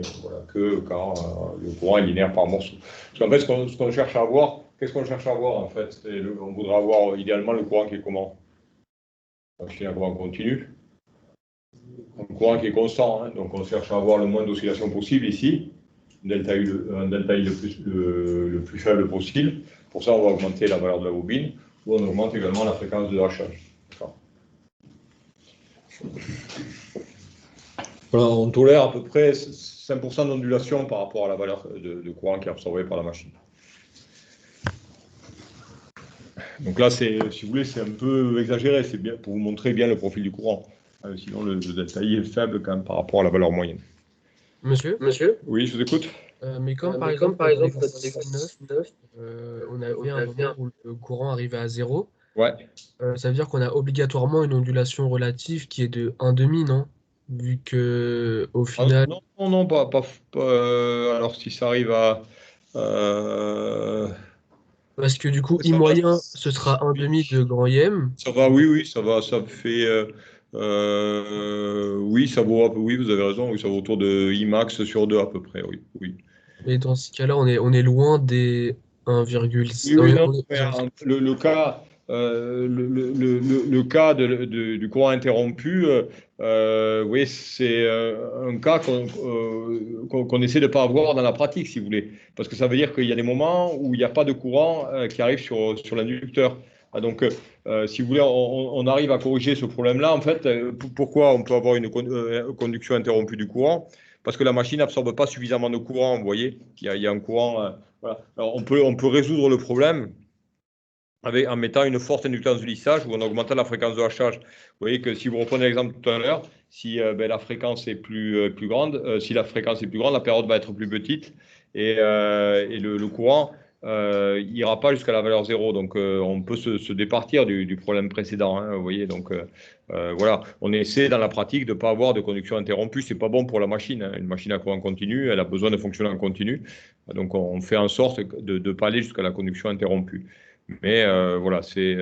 S1: que quand le courant est linéaire par morceau. Parce qu'en fait, ce qu'on cherche à avoir, qu'est-ce qu'on cherche à avoir en fait? On voudrait avoir idéalement le courant qui est comment? Un courant continu. Un courant qui est constant, hein. Donc on cherche à avoir le moins d'oscillations possible ici, un delta I le plus faible possible. Pour ça, on va augmenter la valeur de la bobine, ou on augmente également la fréquence de hachage. Voilà, on tolère à peu près 5% d'ondulation par rapport à la valeur de courant qui est absorbée par la machine. Donc là, si vous voulez, c'est un peu exagéré, c'est bien pour vous montrer bien le profil du courant. Sinon, le delta I est faible quand même par rapport à la valeur moyenne.
S4: Monsieur?
S1: Oui, je vous écoute.
S4: Mais comme par exemple, dans l'exemple 9, on avait un moment où le courant arrivait à 0.
S1: Ouais.
S4: Ça veut dire qu'on a obligatoirement une ondulation relative qui est de 1,5, non? Vu que au final.
S1: Non, pas alors si ça arrive à.
S4: Parce que du coup, I moyen, ce sera 1,5 de grand IM.
S1: Ça va, oui, ça va, ça fait. Oui, ça vaut, oui, vous avez raison, oui, ça vaut autour de I max sur 2 à peu près, oui.
S4: Et dans ce cas-là, on est loin des 1,6.
S1: Oui, non, le cas. Le cas du courant interrompu, oui, c'est un cas qu'on essaie de ne pas avoir dans la pratique, si vous voulez. Parce que ça veut dire qu'il y a des moments où il n'y a pas de courant qui arrive sur l'inducteur. Donc, si vous voulez, on arrive à corriger ce problème-là. En fait, pourquoi on peut avoir une conduction interrompue du courant? Parce que la machine n'absorbe pas suffisamment de courant. Vous voyez, il y a un courant. Voilà. Alors, on peut résoudre le problème en mettant une forte inductance de lissage ou en augmentant la fréquence de hachage. Vous voyez que si vous reprenez l'exemple tout à l'heure, si la fréquence est plus grande, la période va être plus petite et le courant n'ira pas jusqu'à la valeur 0. Donc on peut se départir du problème précédent. Hein, vous voyez, donc voilà, on essaie dans la pratique de ne pas avoir de conduction interrompue. C'est pas bon pour la machine. Hein. Une machine à courant continu, elle a besoin de fonctionner en continu. Donc on fait en sorte de ne pas aller jusqu'à la conduction interrompue. Mais voilà, c'est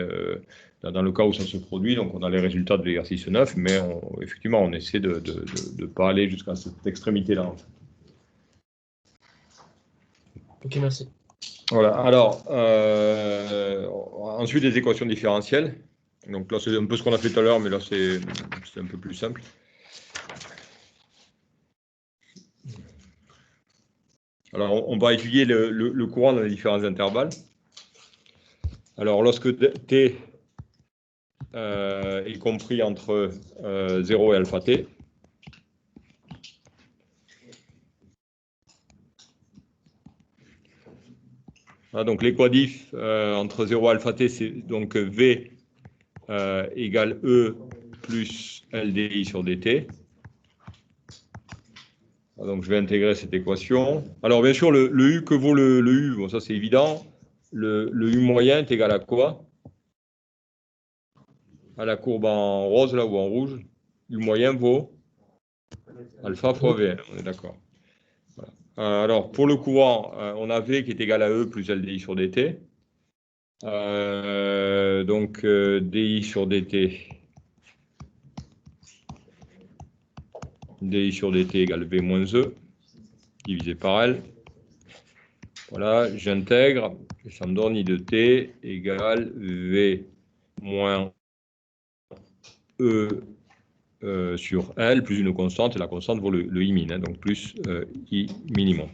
S1: dans le cas où ça se produit, donc on a les résultats de l'exercice 9, mais effectivement, on essaie de ne pas aller jusqu'à cette extrémité-là. En fait.
S4: Ok, merci.
S1: Voilà, alors, ensuite les équations différentielles. Donc là, c'est un peu ce qu'on a fait tout à l'heure, mais là, c'est un peu plus simple. Alors, on va étudier le courant dans les différents intervalles. Alors, lorsque t est compris entre 0 et alpha t, voilà, donc les quadifs entre 0 et alpha t, c'est donc V égale E plus LDI sur dt. Donc je vais intégrer cette équation. Alors bien sûr, le U que vaut le U, bon ça c'est évident. Le U moyen est égal à quoi? À la courbe en rose là ou en rouge. U moyen vaut alpha fois V, on est d'accord. Voilà. Alors pour le courant, on a V qui est égal à E plus LDI sur dt. Donc DI sur dt. DI sur dt égale V moins E, divisé par L. Voilà, j'intègre, et ça me donne I de t égale V moins E sur L plus une constante, et la constante vaut le I min, hein, donc plus I minimum.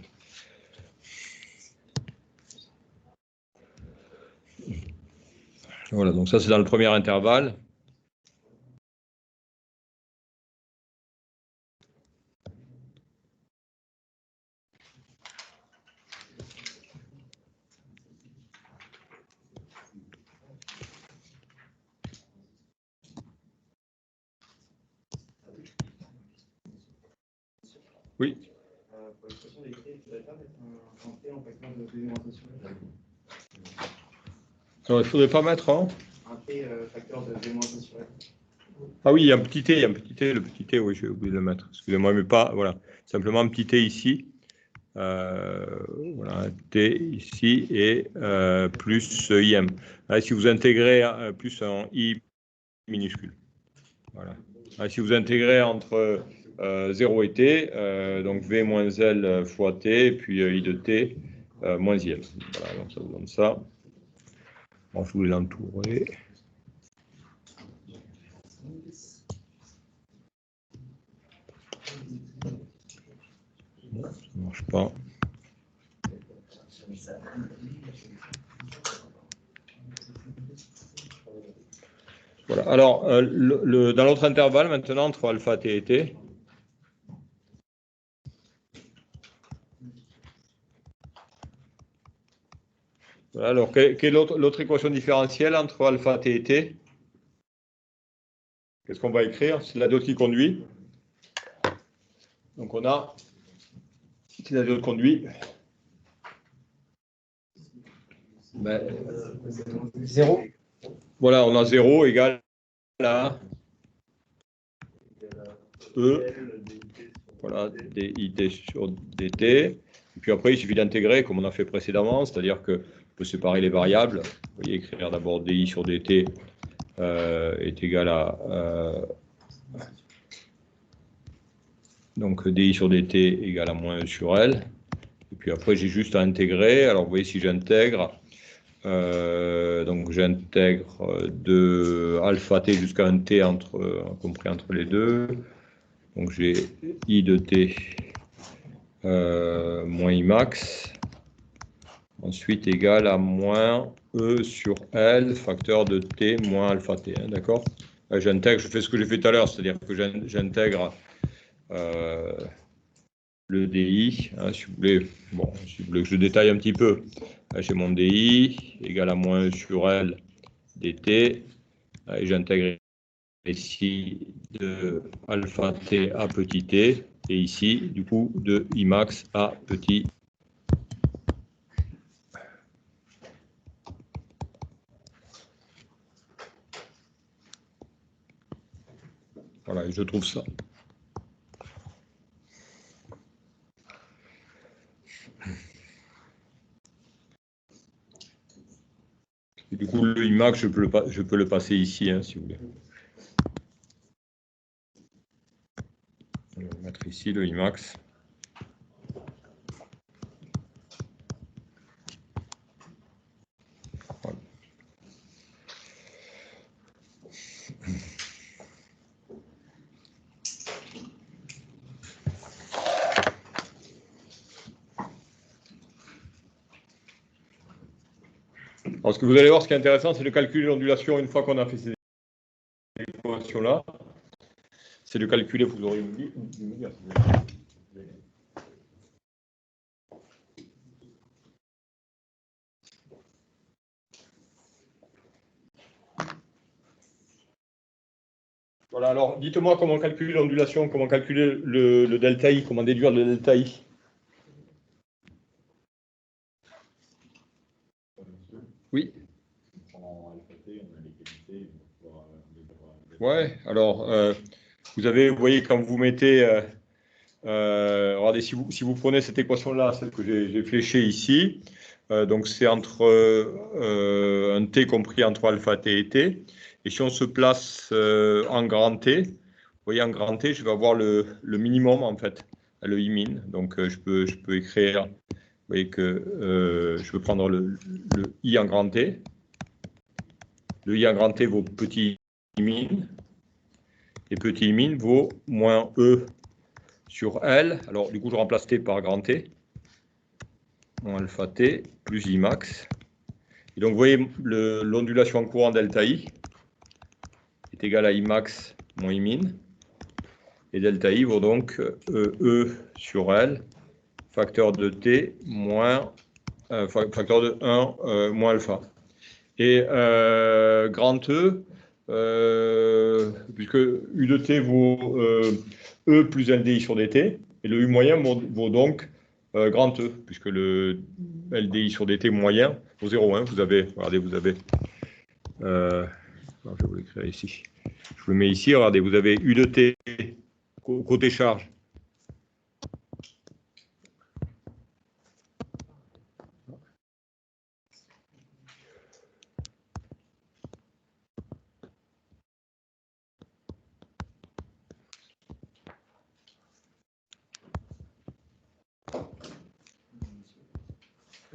S1: Voilà, donc ça c'est dans le premier intervalle. Oui.
S6: Pour l'expression des t, il ne faudrait pas mettre un t en facteur de V moins 1 sur L.
S1: Alors il ne faudrait pas mettre
S6: un t facteur de V moins 1 sur L.
S1: Ah oui, il y a un petit t, le petit t, oui, j'ai oublié de le mettre. Excusez-moi, mais pas, voilà, simplement un petit t ici. Voilà, un t ici et plus im. Là, si vous intégrez plus un i minuscule. Voilà. Là, si vous intégrez entre 0 et t, donc v moins l fois t, puis i de t moins il. Voilà, donc ça vous donne ça. Bon, je voulais l'entourer. Bon, ça ne marche pas. Voilà. Alors, dans l'autre intervalle, maintenant, entre alpha t et t, voilà, alors, quelle est l'autre équation différentielle entre alpha t et t? Qu'est-ce qu'on va écrire? C'est la diote qui conduit. Donc, on a, c'est la diote conduit. Ben,
S2: 0.
S1: Voilà, on a 0 égale à E, voilà, dIT sur dt. Et puis après, il suffit d'intégrer, comme on a fait précédemment, c'est-à-dire que je peux séparer les variables. Vous voyez, écrire d'abord dI sur dt est égal à... donc dI sur dt égale à moins E sur L. Et puis après, j'ai juste à intégrer. Alors, vous voyez, si j'intègre... donc j'intègre de alpha t jusqu'à un t compris entre les deux. Donc j'ai I de t moins I max. Ensuite égal à moins E sur L facteur de t moins alpha t. Hein, d'accord? J'intègre, je fais ce que j'ai fait tout à l'heure, c'est-à-dire que j'intègre le DI, hein, si vous voulez, bon, si vous voulez que je détaille un petit peu, j'ai mon DI égal à moins E sur L dt, et j'intègre ici de alpha t à petit t, et ici, du coup, de I max à petit. Voilà, et je trouve ça. Et du coup, le Imax, je peux le passer ici, hein, si vous voulez. On va mettre ici le Imax. Voilà. Alors, ce que vous allez voir, ce qui est intéressant, c'est de calculer l'ondulation une fois qu'on a fait ces équations-là. C'est de calculer, vous aurez une Voilà, alors dites-moi comment calculer l'ondulation, comment calculer le delta I, comment déduire le delta I. Oui. Ouais, alors vous voyez quand vous mettez, regardez, si vous prenez cette équation-là, celle que j'ai fléchée ici, donc c'est entre un t compris entre alpha t et t. Et si on se place en grand T, vous voyez en grand T, je vais avoir le minimum en fait, le I-min. Donc je peux écrire, vous voyez que je peux prendre le I en grand T. Le I en grand T vaut petit I-min. Et petit I-min vaut moins E sur L. Alors du coup, je remplace T par grand T. Moins alpha T plus I max. Et donc vous voyez l'ondulation en courant delta I est égale à I max moins I min. Et delta I vaut donc E sur L, facteur de T moins facteur de 1 moins alpha. Et grand E, puisque U de T vaut E plus LDI sur DT, et le U moyen vaut donc grand E, puisque le LDI sur DT moyen vaut 0,1. Vous avez, regardez, vous avez, alors je vais vous l'écrire ici. Je le mets ici, regardez, vous avez U de T côté charge.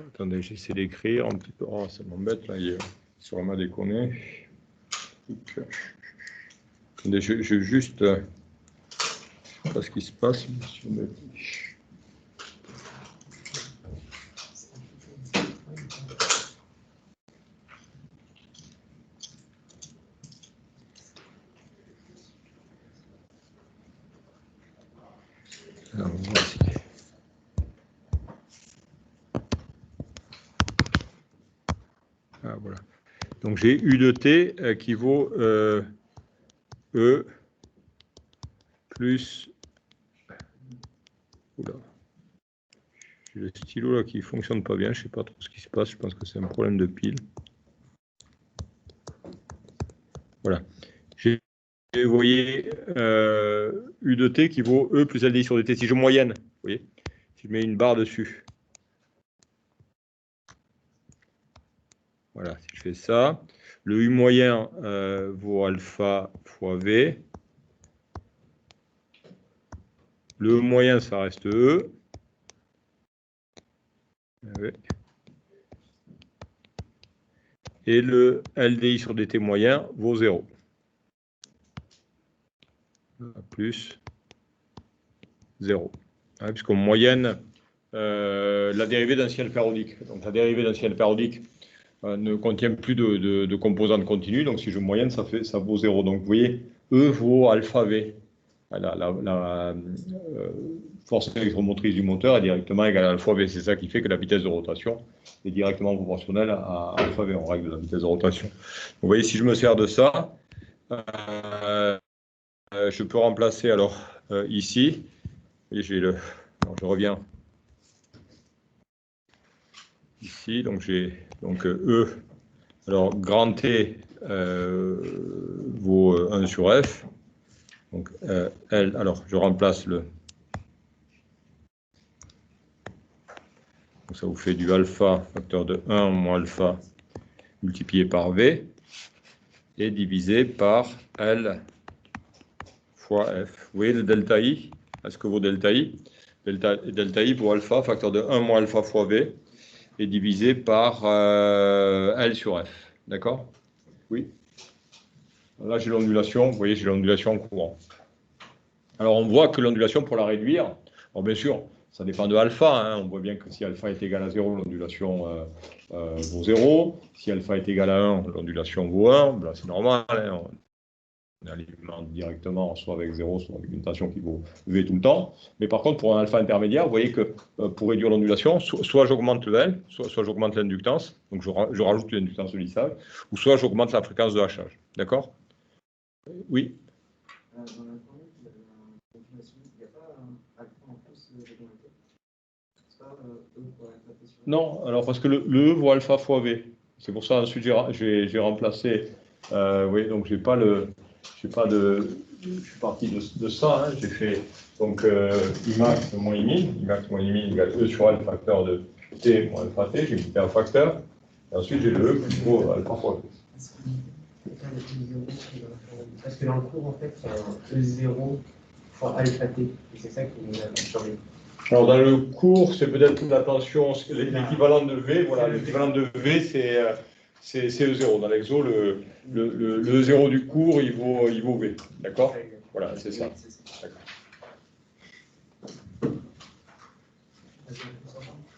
S1: Attendez, j'essaie d'écrire un petit peu. Oh, ça m'embête, là, il m'a déconné. Attendez, je juste... je sais pas ce qui se passe. Alors, voici. Ah, voilà. Donc j'ai U de T qui vaut E plus... Oula. J'ai le stylo là qui ne fonctionne pas bien, je ne sais pas trop ce qui se passe, je pense que c'est un problème de pile. Voilà. J'ai, vous voyez, U de T qui vaut E plus LDI sur DT. Si je moyenne, vous voyez, si je mets une barre dessus. Voilà, si je fais ça, le U moyen vaut alpha fois V. Le E moyen, ça reste E. Ouais. Et le LDI sur DT moyen vaut 0. Plus 0. Hein, puisqu'en moyenne, la dérivée d'un ciel périodique. Donc la dérivée d'un ciel périodique ne contient plus de composantes continues. Donc si je moyenne, ça vaut 0. Donc vous voyez, E vaut alpha V. La force électromotrice du moteur est directement égale à alpha V. C'est ça qui fait que la vitesse de rotation est directement proportionnelle à alpha V en règle de la vitesse de rotation. Donc, vous voyez, si je me sers de ça, je peux remplacer alors ici. Et alors, je reviens ici. Donc j'ai E. Alors grand T vaut 1 sur F. Donc L. Alors je remplace le. Donc, ça vous fait du alpha facteur de 1 moins alpha multiplié par V et divisé par L fois F. Vous voyez le delta I? Est-ce que vaut delta I? Delta I vaut alpha facteur de 1 moins alpha fois V et divisé par L sur F. D'accord? Oui. Là, j'ai l'ondulation. Vous voyez, j'ai l'ondulation en courant. Alors, on voit que l'ondulation, pour la réduire, bon, bien sûr, ça dépend de alpha. Hein. On voit bien que si alpha est égal à 0, l'ondulation vaut 0. Si alpha est égal à 1, l'ondulation vaut 1. Là, c'est normal. Hein. On alimente directement, soit avec 0, soit avec une tension qui vaut V tout le temps. Mais par contre, pour un alpha intermédiaire, vous voyez que pour réduire l'ondulation, soit j'augmente le L, soit j'augmente l'inductance, donc je rajoute l'inductance de lissage, ou soit j'augmente la fréquence de hachage. D'accord? Oui.
S6: Dans la formule, il y avait une ondulation, il n'y a pas un alpha en plus de l'ondulation. C'est pas E pour alpha T sur...
S1: Non, alors parce que le E vaut alpha fois V. C'est pour ça ensuite j'ai remplacé. Oui, donc j'ai pas le. Je suis parti de ça, hein. J'ai fait donc Imax moins Imin, Imax moins Imin égale E sur L facteur de T moins alpha T, j'ai mis un facteur, et ensuite j'ai le E plus gros alpha fois V.
S2: Parce que dans le cours, en fait, il y a un E0 fois alpha T, et c'est ça qui nous a changé.
S1: Alors dans le cours, c'est peut-être la tension, l'équivalent de V, voilà, l'équivalent de V c'est E0. Dans l'exo, le E0 du cours, il vaut V. D'accord? Voilà, c'est ça.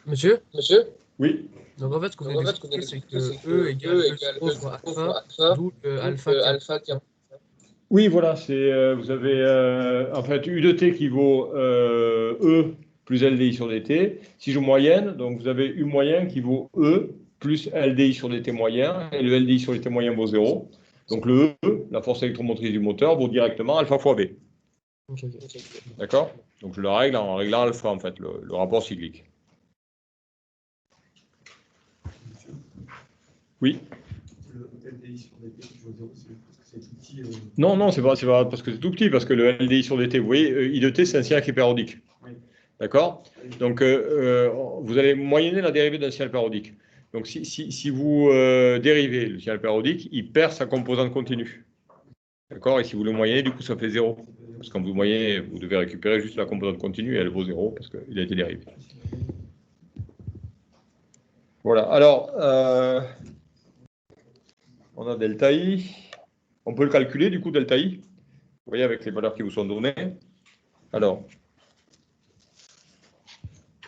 S4: Monsieur?
S1: Oui.
S4: Donc en fait, ce qu'on vient d'expliquer, c'est que E égale E fois alpha, d'où alpha T.
S1: Oui, voilà, vous avez en fait U de T qui vaut E plus LDI sur dt. Si je moyenne, donc vous avez U moyen qui vaut E plus LDI sur dt moyen, et le LDI sur dt moyen vaut 0. Donc le E, la force électromotrice du moteur, vaut directement alpha fois B. D'accord? Donc je le règle en réglant alpha, en fait, le rapport cyclique. Oui.
S7: Le LDI sur dt qui vaut 0, c'est parce que c'est tout petit.
S1: Non, c'est pas parce que c'est tout petit, parce que le LDI sur dt, vous voyez, I de t, c'est un signal qui est périodique.
S7: Oui.
S1: D'accord? Donc, vous allez moyenner la dérivée d'un signal périodique. Donc, si vous dérivez le signal périodique, il perd sa composante continue. D'accord? Et si vous le moyennez, du coup, ça fait 0. Parce que quand vous moyennez, vous devez récupérer juste la composante continue et elle vaut 0 parce qu'il a été dérivé. Voilà. Alors, on a delta I. On peut le calculer, du coup, delta I. Vous voyez, avec les valeurs qui vous sont données. Alors,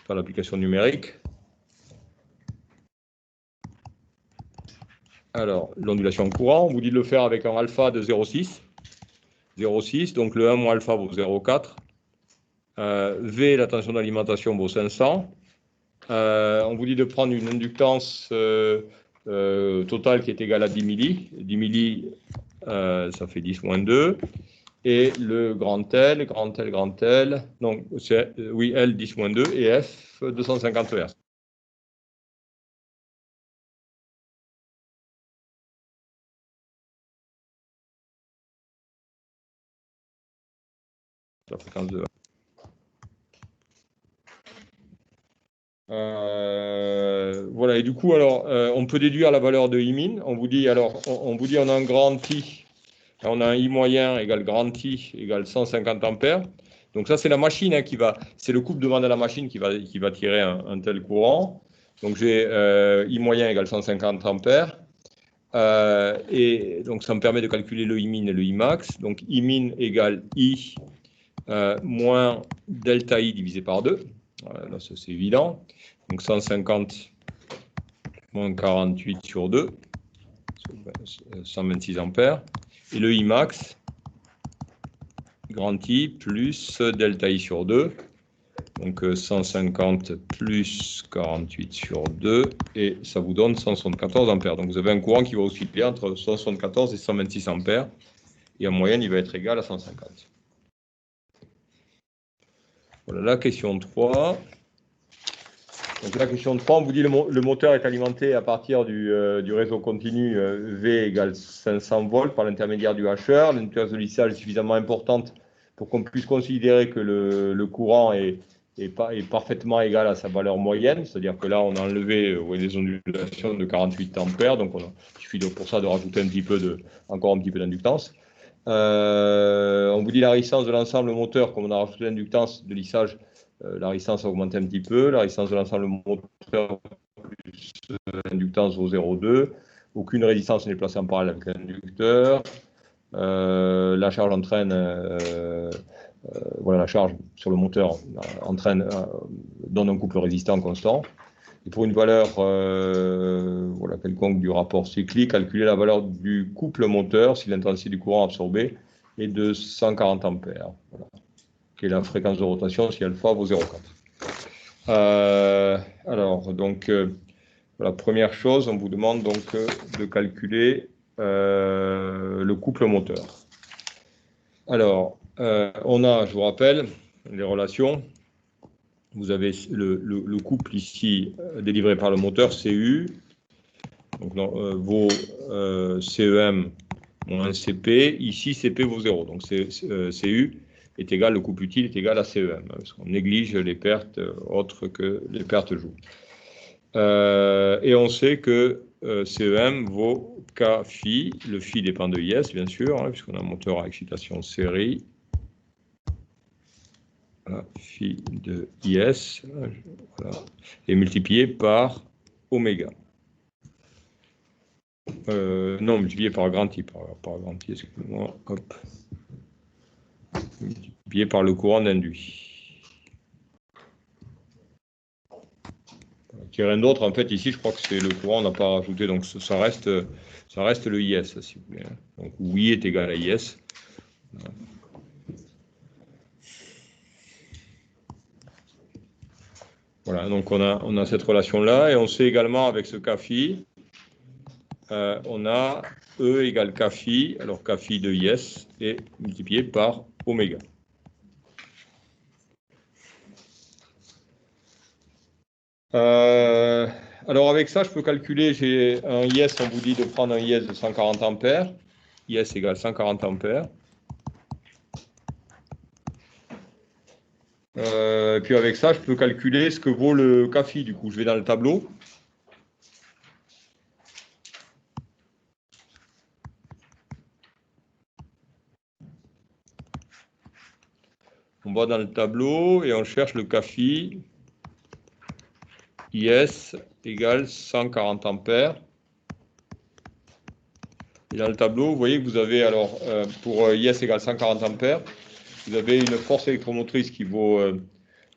S1: par l'application numérique. Alors, l'ondulation courant, on vous dit de le faire avec un alpha de 0,6. 0,6, donc le 1 moins alpha vaut 0,4. V, la tension d'alimentation, vaut 500. On vous dit de prendre une inductance totale qui est égale à 10 milli. 10 milli, ça fait 10 moins 2. Et le grand L, donc c'est, oui, L 10 moins 2 et F 250 Hz. La fréquence de voilà, et du coup, alors, on peut déduire la valeur de Imin. On vous dit, alors, on vous dit, on a un grand I, on a un I moyen égale grand I égale 150 ampères. Donc ça, c'est la machine hein, c'est le couple demandé à la machine qui va tirer un tel courant. Donc j'ai I moyen égale 150 ampères. Et donc ça me permet de calculer le Imin et le Imax. Donc Imin égale I moins delta I divisé par 2. Voilà, là, ça c'est évident. Donc 150 moins 48 sur 2, 126 ampères. Et le Imax, grand I plus delta I sur 2. Donc 150 plus 48 sur 2. Et ça vous donne 174 ampères. Donc vous avez un courant qui va osciller entre 174 et 126 ampères. Et en moyenne, il va être égal à 150. Voilà la question 3. Donc la question 3, on vous dit le moteur est alimenté à partir du réseau continu V égale 500 volts par l'intermédiaire du hacheur. L'inductance de lissage est suffisamment importante pour qu'on puisse considérer que le courant est parfaitement égal à sa valeur moyenne. C'est-à-dire que là, on a enlevé des ondulations de 48 ampères. Donc il suffit pour ça de rajouter encore un petit peu d'inductance. On vous dit la résistance de l'ensemble moteur, comme on a rajouté l'inductance de lissage, la résistance a augmenté un petit peu. La résistance de l'ensemble moteur plus l'inductance vaut 0,2. Aucune résistance n'est placée en parallèle avec l'inducteur. La charge entraîne, voilà, la charge sur le moteur entraîne donne un couple résistant constant. Et pour une valeur voilà, quelconque du rapport cyclique, calculer la valeur du couple moteur si l'intensité du courant absorbé est de 140 ampères. Voilà. Qui est la fréquence de rotation si alpha vaut 0,4. Alors, donc, la première chose, on vous demande donc de calculer le couple moteur. Alors, on a, je vous rappelle, les relations. Vous avez le couple ici délivré par le moteur CU, donc vaut CEM moins CP, ici CP vaut 0, donc CU est égal, le couple utile est égal à CEM, parce qu'on néglige les pertes autres que les pertes joues. Et on sait que CEM vaut K phi, le phi dépend de IS bien sûr, hein, puisqu'on a un moteur à excitation série. Voilà, phi de IS, voilà, et multiplié par oméga. Non, multiplié par grand I, par grand I, excusez-moi, hop. Multiplié par le courant d'induit. Qui rien d'autre, en fait, ici, je crois que c'est le courant, on n'a pas rajouté, donc ça reste le IS, si vous voulez. Donc, où I est égal à IS. Voilà. Voilà, donc on a cette relation-là, et on sait également avec ce K phi, on a E égale K phi, alors K phi de IS est multiplié par oméga. Alors avec ça, je peux calculer, j'ai un IS, on vous dit de prendre un IS de 140 ampères, IS égale 140 ampères. Puis avec ça, je peux calculer ce que vaut le K phi. Du coup, je vais dans le tableau. On va dans le tableau et on cherche le K phi. IS égale 140 ampères. Et dans le tableau, vous voyez que vous avez alors, pour IS égale 140 ampères, vous avez une force électromotrice qui vaut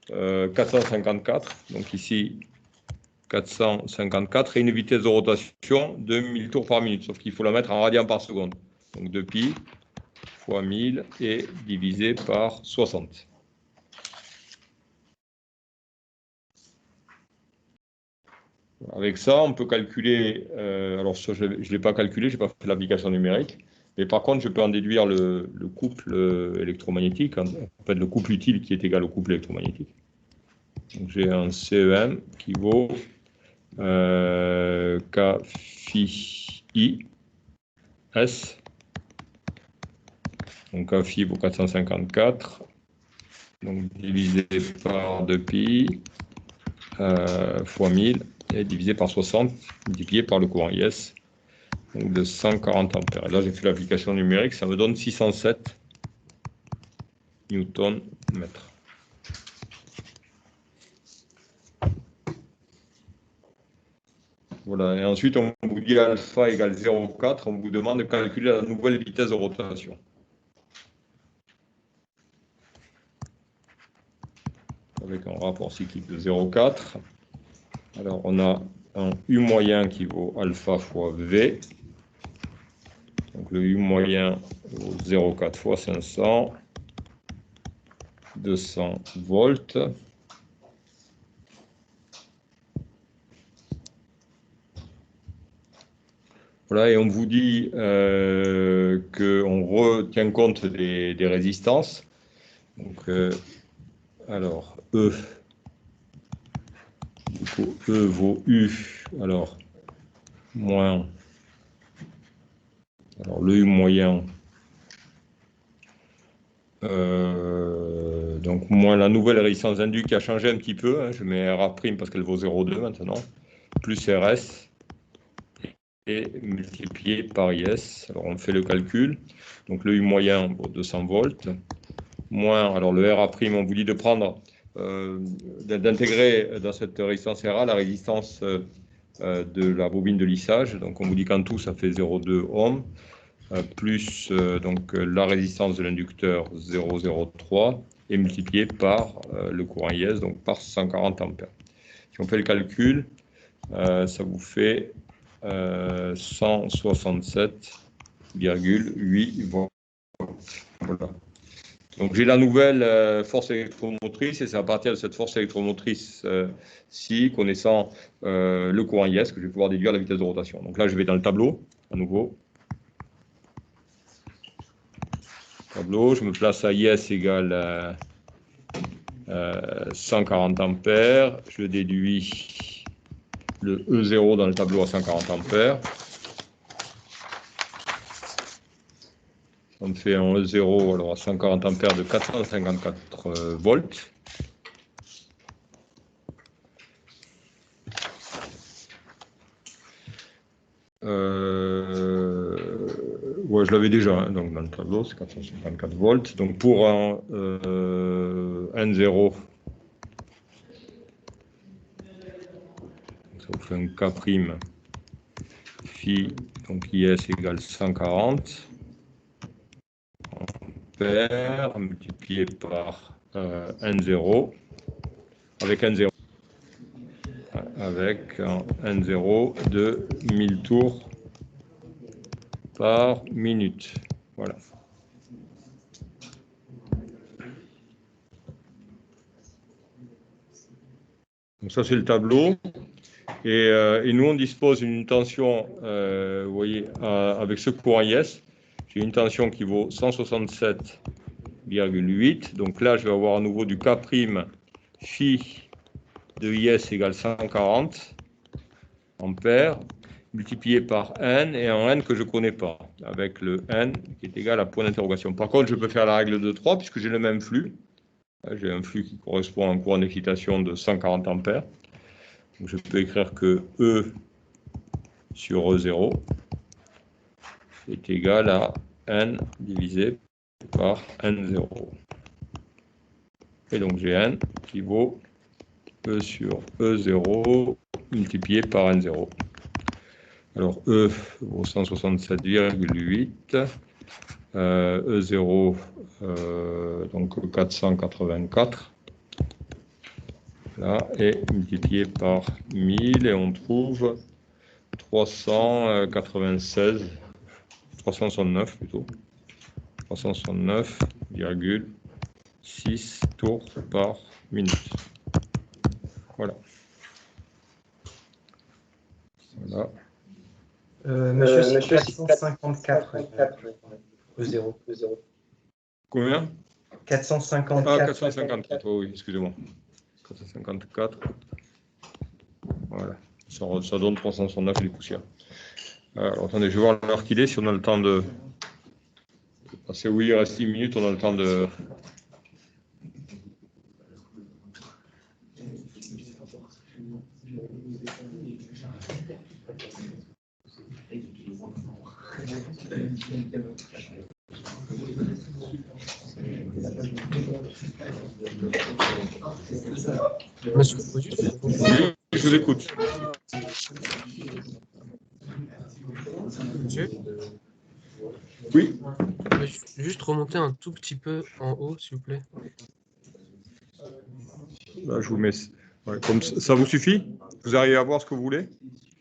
S1: 454, donc ici 454, et une vitesse de rotation de 1000 tours par minute, sauf qu'il faut la mettre en radians par seconde. Donc 2pi fois 1000 et divisé par 60. Avec ça, on peut calculer, alors ça, je ne l'ai pas calculé, je n'ai pas fait l'application numérique, mais par contre, je peux en déduire le couple électromagnétique, en fait le couple utile qui est égal au couple électromagnétique. Donc j'ai un CEM qui vaut K phi I S. Donc K phi vaut 454, donc divisé par 2pi fois 1000 et divisé par 60, multiplié par le courant IS. Donc de 140 ampères. Et là, j'ai fait l'application numérique, ça me donne 607 newton mètre. Voilà, et ensuite, on vous dit alpha égale 0,4, on vous demande de calculer la nouvelle vitesse de rotation. Avec un rapport cyclique de 0,4. Alors, on a un U moyen qui vaut alpha fois V. Donc le U moyen vaut 0,4 fois 500, 200 volts. Voilà, et on vous dit qu'on retient compte des résistances. Donc, alors, E. Du coup, E vaut U. Alors, moins. Alors, le U moyen, donc moins la nouvelle résistance induite qui a changé un petit peu, hein, je mets RA' parce qu'elle vaut 0,2 maintenant, plus RS, et multiplié par IS. Alors, on fait le calcul. Donc, le U moyen vaut 200 volts, moins, alors le RA', on vous dit de prendre, d'intégrer dans cette résistance RA la résistance de la bobine de lissage. Donc, on vous dit qu'en tout, ça fait 0,2 ohms. Plus donc la résistance de l'inducteur 0,03 et multiplié par le courant IS, donc par 140 ampères. Si on fait le calcul, ça vous fait 167,8 volts. Voilà. Donc j'ai la nouvelle force électromotrice et c'est à partir de cette force électromotrice ci, connaissant le courant IS, que je vais pouvoir déduire la vitesse de rotation. Donc là je vais dans le tableau, à nouveau. Tableau, je me place à IS égale 140 ampères, je déduis le E0 dans le tableau à 140 ampères. On fait un E0 alors à 140 ampères de 454 volts. Ouais, je l'avais déjà, hein, donc dans le tableau, c'est 454 volts. Donc pour un N0, ça vous fait un K' phi, donc IS égale 140 ampères multiplié par N0, avec N0. Avec un N0 de 1000 tours par minute. Voilà. Donc ça, c'est le tableau. Et nous, on dispose d'une tension, vous voyez, avec ce courant IS, j'ai une tension qui vaut 167,8. Donc là, je vais avoir à nouveau du K' phi de IS égale 140 ampères, multiplié par N, et un N que je ne connais pas, avec le N qui est égal à point d'interrogation. Par contre, je peux faire la règle de 3, puisque j'ai le même flux. J'ai un flux qui correspond à un courant d'excitation de 140 ampères. Donc, je peux écrire que E sur E0 est égal à N divisé par N0. Et donc, j'ai N qui vaut E sur E0 multiplié par N0. Alors, E vaut 167,8. E0, donc 484. Là, et multiplié par 1000, et on trouve 369 plutôt. 369,6 tours par minute. Voilà. Voilà.
S2: Monsieur, c'est 454. E0.
S1: Combien?
S2: 454.
S1: Ah, 454, oh oui, excusez-moi. 454. Voilà. Ça donne 369 et des poussières. Alors, attendez, je vais voir l'heure qu'il est, si on a le temps de passer. Oui, il reste 10 minutes, on a le temps de...
S4: Monsieur, faut juste-
S1: Oui, je vous écoute.
S4: Monsieur,
S1: Oui.
S4: juste remonter un tout petit peu en haut, s'il vous plaît.
S1: Là, je vous mets... Ouais, comme ça vous suffit? Vous arrivez à voir ce que vous voulez?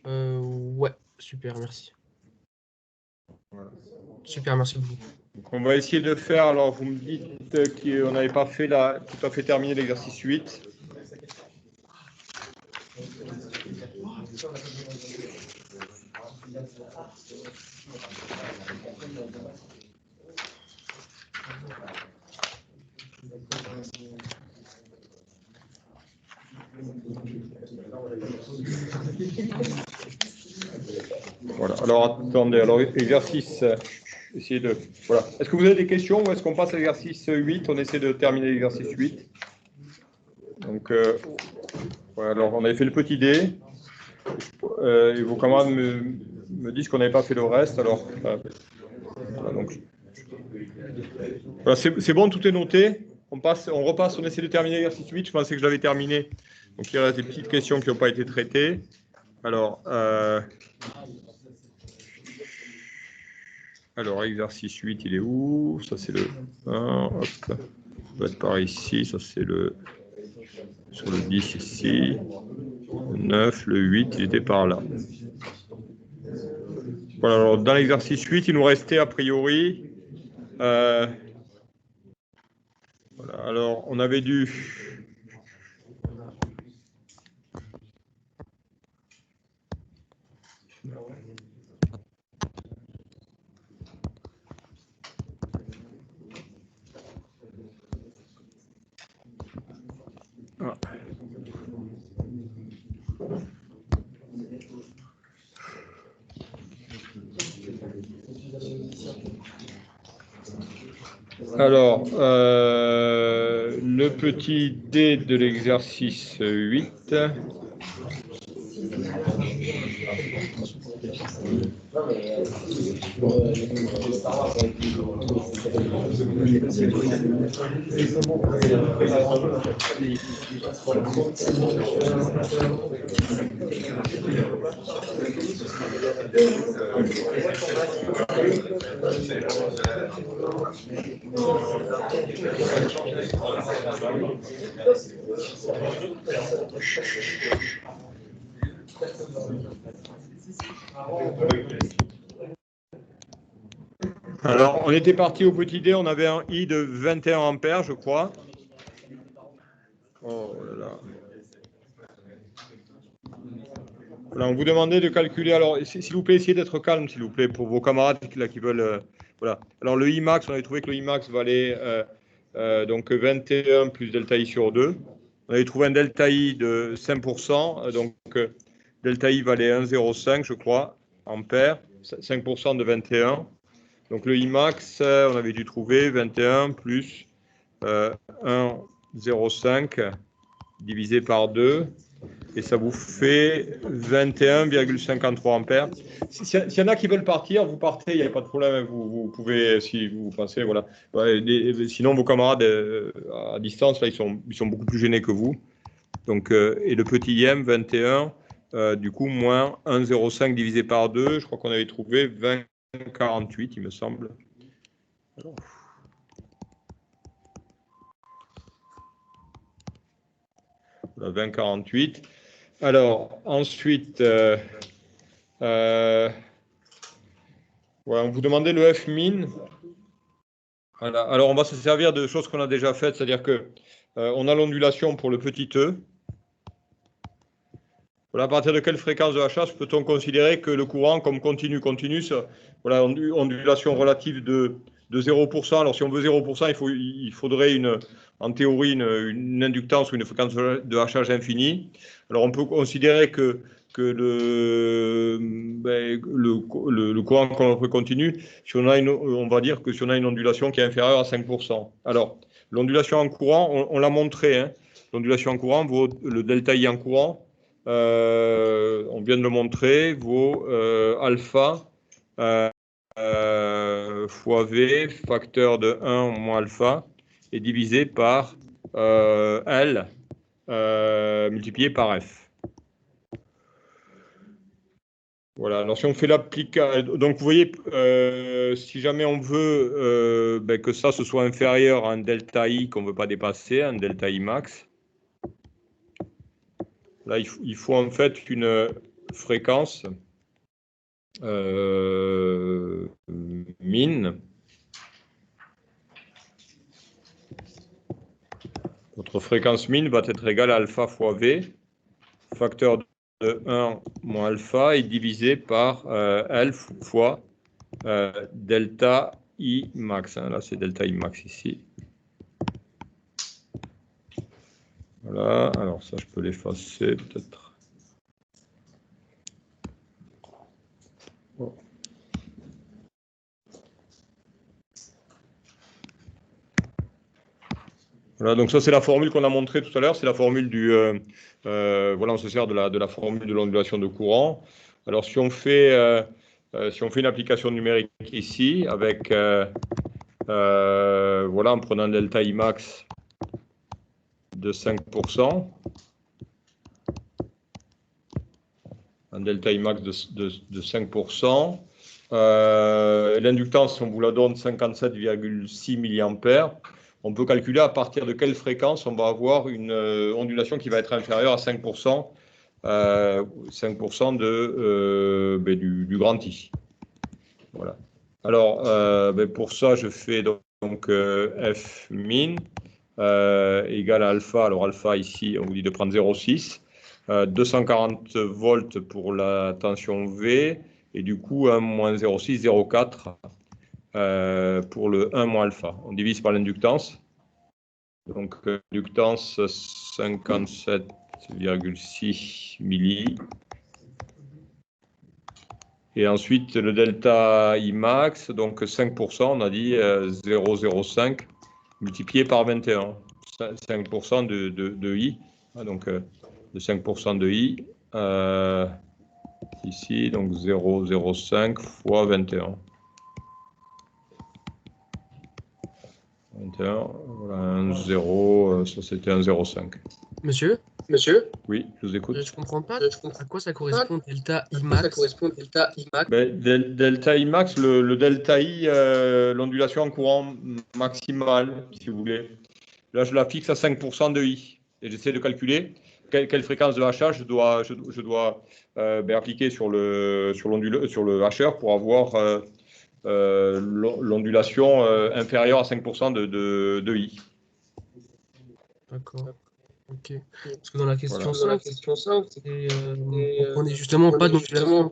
S4: Ouais, super, merci.
S1: Voilà.
S4: Super, merci beaucoup.
S1: Donc, on va essayer de faire, alors vous me dites qu'on n'avait pas fait tout à fait terminé l'exercice 8. Voilà, alors attendez, alors exercice, essayez de... Voilà. Est-ce que vous avez des questions ou est-ce qu'on passe à l'exercice 8? On essaie de terminer l'exercice 8. Donc, voilà, alors on avait fait le petit dé. Et vos camarades me disent qu'on n'avait pas fait le reste, alors... voilà, donc, voilà, c'est bon, tout est noté. On repasse, on essaie de terminer l'exercice 8. Je pensais que je l'avais terminé. Donc il reste des petites questions qui n'ont pas été traitées. Alors, exercice 8, il est où? Ça, c'est le 1. Hop. peut être par ici, ça c'est le sur le 10 ici, le 9, le 8, il était par là. Voilà, alors dans l'exercice 8, il nous restait a priori, voilà, alors on avait dû, alors, le petit d de l'exercice 8. Alors, on était parti au petit d, on avait un I de 21 ampères, je crois. Oh là là. Voilà, on vous demandait de calculer. Alors, s'il vous plaît, essayez d'être calme, s'il vous plaît, pour vos camarades là, qui veulent. Voilà. Alors, le Imax, on avait trouvé que le Imax valait donc 21 plus delta I sur 2. On avait trouvé un delta I de 5%, donc delta I valait 1,05, je crois, ampères, 5% de 21. Donc, le Imax, on avait dû trouver 21 plus 1,05 divisé par 2. Et ça vous fait 21,53 ampères. S'il y en a qui veulent partir, vous partez, il n'y a pas de problème. Vous pouvez, si vous pensez, voilà. Ouais, sinon, vos camarades à distance, là, ils sont beaucoup plus gênés que vous. Donc, et le petit IM, 21, du coup, moins 1,05 divisé par 2, je crois qu'on avait trouvé 20,48, il me semble. Alors. 20,48. Alors, ensuite, voilà, on vous demandait le F min. Voilà. Alors, on va se servir de choses qu'on a déjà faites, c'est-à-dire que on a l'ondulation pour le petit e. Voilà, à partir de quelle fréquence de HH peut-on considérer que le courant, comme continu, voilà, ondulation relative de 0%. Alors, si on veut 0%, il faudrait en théorie une inductance ou une fréquence de HH infinie. Alors, on peut considérer que le courant qu'on continu, si on a on va dire que si on a une ondulation qui est inférieure à 5%. Alors, l'ondulation en courant, on l'a montré, hein, l'ondulation en courant vaut le delta I en courant. On vient de le montrer, vaut alpha fois V, facteur de 1 moins alpha, et divisé par L multiplié par F. Voilà, alors si on fait l'application, donc vous voyez, si jamais on veut que ça ce soit inférieur à un delta I qu'on ne veut pas dépasser, un delta I max, là il faut en fait une fréquence min. Votre fréquence min va être égale à alpha fois V, facteur de 1 moins alpha, et divisé par L fois delta I max. Hein, là, c'est delta I max ici. Voilà, alors ça, je peux l'effacer peut-être. Bon. Voilà, donc ça, c'est la formule qu'on a montrée tout à l'heure. C'est la formule du... voilà, on se sert de la formule de l'ondulation de courant. Alors, si on fait une application numérique ici, avec... voilà, en prenant delta I max de 5%, un delta I max de 5%, l'inductance, on vous la donne 57,6 mA. on peut calculer à partir de quelle fréquence on va avoir une ondulation qui va être inférieure à 5%, 5% du grand I. Voilà. Alors, pour ça, je fais donc F min égale à alpha. Alors, alpha, ici, on vous dit de prendre 0,6. 240 volts pour la tension V. Et du coup, 1 moins 0,6, 0,4 pour le 1 moins alpha. On divise par l'inductance. Donc, inductance 57,6 milli. Et ensuite, le delta I max, donc 5%, on a dit 0,05 multiplié par 21. 5% de I, donc de 5% de I, ici, donc 0,05 fois 21. 21, voilà, 1, 0, ça c'était un 0,5.
S4: Monsieur,
S1: Oui, je vous écoute.
S4: je comprends pas à quoi ça correspond delta I max.
S1: Delta I max, le delta I, l'ondulation en courant maximale, si vous voulez. Là, je la fixe à 5% de I. Et j'essaie de calculer quelle fréquence de HH je dois appliquer sur le HR pour avoir l'ondulation inférieure à 5% de I.
S4: D'accord. Ok. Parce que dans la question
S1: Voilà.
S4: 5, on n'est justement pas d'ondulation.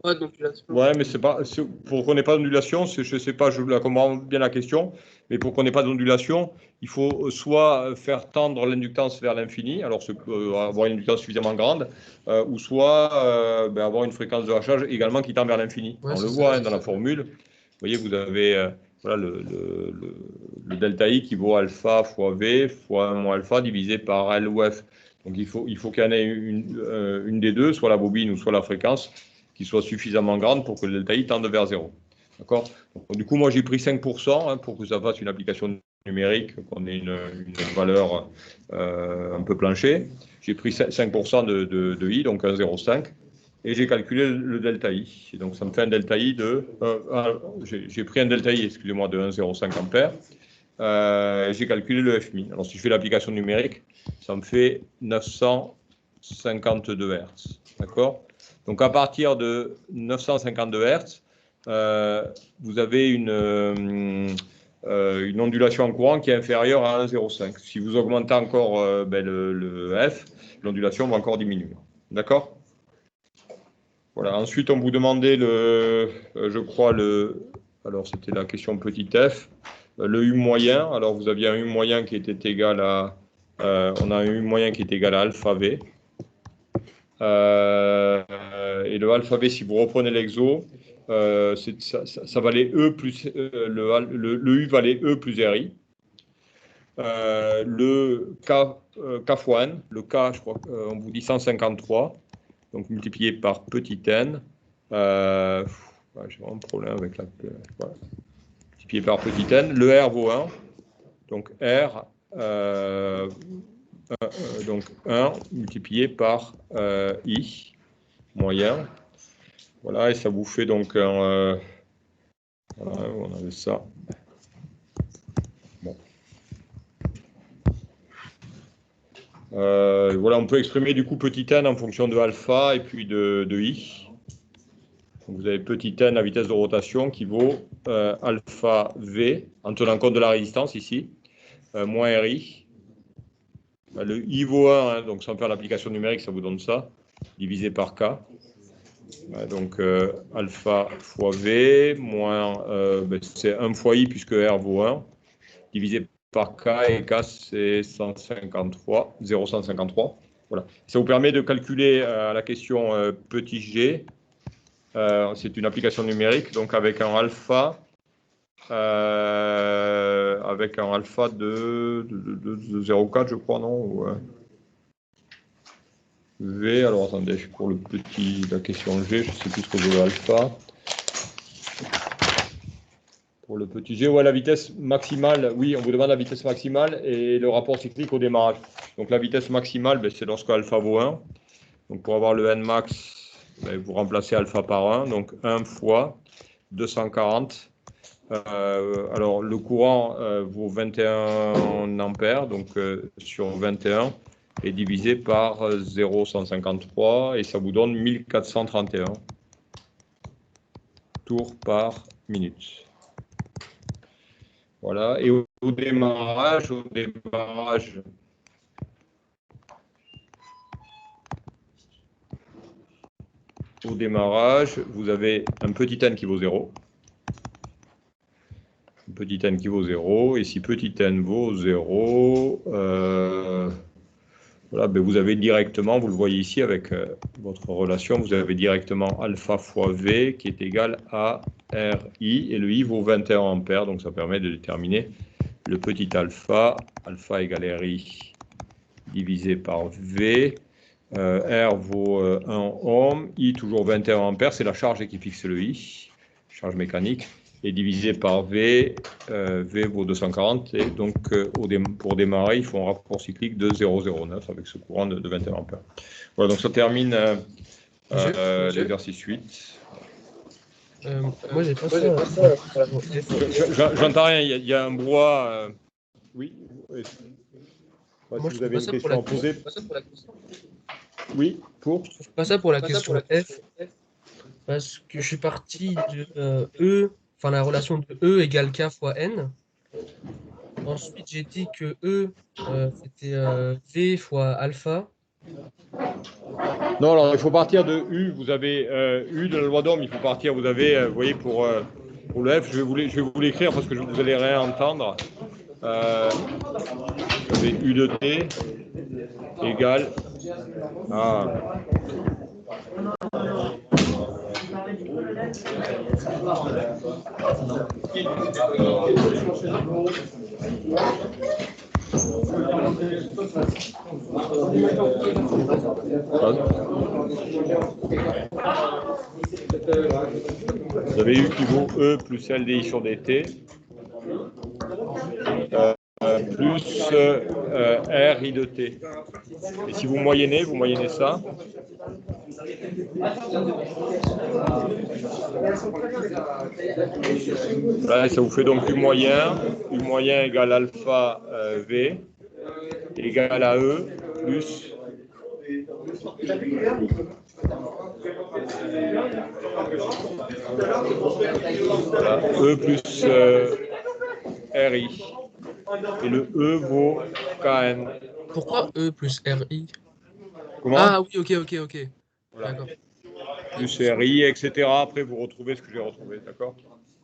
S1: Ouais, mais c'est pas pour qu'on n'ait pas d'ondulation, je sais pas, je la comprends bien la question, mais pour qu'on n'ait pas d'ondulation, il faut soit faire tendre l'inductance vers l'infini, alors avoir une inductance suffisamment grande, ou soit avoir une fréquence de HH également qui tend vers l'infini.
S4: Ouais,
S1: on le
S4: c'est
S1: voit
S4: ça.
S1: dans la formule. Vous voyez, vous avez voilà, le delta I qui vaut alpha fois V fois 1 moins alpha divisé par L ou F. Donc il faut qu'il y en ait une des deux, soit la bobine ou soit la fréquence, qui soit suffisamment grande pour que le delta I tende vers 0. D'accord ? Du coup, moi j'ai pris 5% pour que ça fasse une application numérique, qu'on ait une valeur un peu planchée. J'ai pris 5% de I, donc 1,05. Et j'ai calculé le delta I. Et donc, ça me fait un delta I de... j'ai pris un delta I, excusez-moi, de 1,05 ampères. J'ai calculé le F min. Alors, si je fais l'application numérique, ça me fait 952 Hz. D'accord ? Donc, à partir de 952 Hz, vous avez une ondulation en courant qui est inférieure à 1,05. Si vous augmentez encore le F, l'ondulation va encore diminuer. D'accord ? Voilà. Ensuite, on vous demandait je crois, alors c'était la question petit f, le U moyen. Alors, vous aviez un U moyen qui était égal à, on a un U moyen qui est égal à alpha V. Et le alpha V, si vous reprenez l'exo, ça valait E plus, le U valait E plus RI. Le K fois N, le K, je crois, on vous dit 153. Donc multiplié par petit n, j'ai vraiment un problème avec la... Voilà. Multiplié par petit n, le R vaut 1, donc R, donc 1 multiplié par I, moyen, voilà, et ça vous fait donc un... voilà, on avait ça. Bon. Voilà, on peut exprimer du coup petit n en fonction de alpha et puis de I. Donc vous avez petit n à vitesse de rotation qui vaut alpha V, en tenant compte de la résistance ici, moins RI. Le I vaut 1, hein, donc sans faire l'application numérique, ça vous donne ça, divisé par K. Donc alpha fois V, moins, c'est 1 fois I puisque R vaut 1, divisé par K, et K c'est 153, 0,153. Voilà. Ça vous permet de calculer à la question petit g, c'est une application numérique, donc avec un alpha de 0,4 je crois, non ou, V, alors attendez, pour la question G, je ne sais plus ce que veut alpha. Pour le petit g, ouais, la vitesse maximale, oui, on vous demande la vitesse maximale et le rapport cyclique au démarrage. Donc la vitesse maximale, c'est lorsque alpha vaut 1. Donc pour avoir le n max, vous remplacez alpha par 1, donc 1 fois 240 Alors, le courant vaut 21 ampères, donc sur 21, et divisé par 0,153, et ça vous donne 1431 tours par minute. Voilà, et au démarrage, vous avez un petit n qui vaut 0. Petit n qui vaut 0, et si petit n vaut 0, voilà, ben vous avez directement, vous le voyez ici avec votre relation, vous avez directement alpha fois V qui est égal à RI, et le I vaut 21 ampères, donc ça permet de déterminer le petit alpha, alpha égale RI divisé par V, R vaut 1 ohm, I toujours 21 ampères, c'est la charge qui fixe le I, charge mécanique, et divisé par V, V vaut 240, et donc pour démarrer, il faut un rapport cyclique de 0,09 avec ce courant de 21 ampères. Voilà, donc ça termine l'exercice 8.
S4: Moi, j'ai pas ça.
S1: J'entends rien, il y a un brouhaha. Oui.
S4: Moi,
S1: si
S4: je
S1: vous avez une
S4: trouve
S1: question à poser. Oui, pour.
S4: Je trouve pas ça pour la question F, parce que je suis parti de E, enfin la relation de E égale K fois N. Ensuite, j'ai dit que E, c'était V fois alpha.
S1: Non, alors il faut partir de U. Vous avez U de la loi d'Ohm, il faut partir. Vous avez, vous voyez, pour le F, je vais vous l'écrire parce que vous allez rien entendre. Vous avez U de T égale à. Vous avez U qui vaut E plus LDI sur DT plus RI de T. Et si vous moyennez ça. Voilà, ça vous fait donc U moyen égale alpha V égale à E plus voilà, E plus RI. Et le E vaut KN.
S4: Pourquoi E plus RI?
S1: Comment?
S4: Ah oui, ok.
S1: Voilà.
S4: D'accord.
S1: Plus RI, etc. Après, vous retrouvez ce que j'ai retrouvé, d'accord?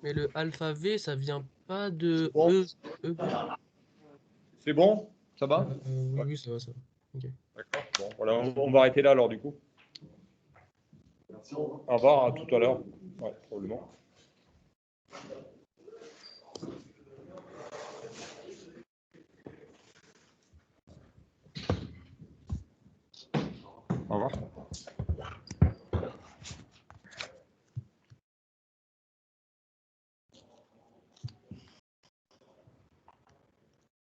S4: Mais le alpha V, ça vient pas de
S1: Bon.
S4: E.
S1: C'est bon? Ça va?
S4: Oui, ça va. Ok.
S1: D'accord. Bon, voilà, on va arrêter là alors du coup. Au revoir, à tout à l'heure. Ouais, probablement. Au revoir.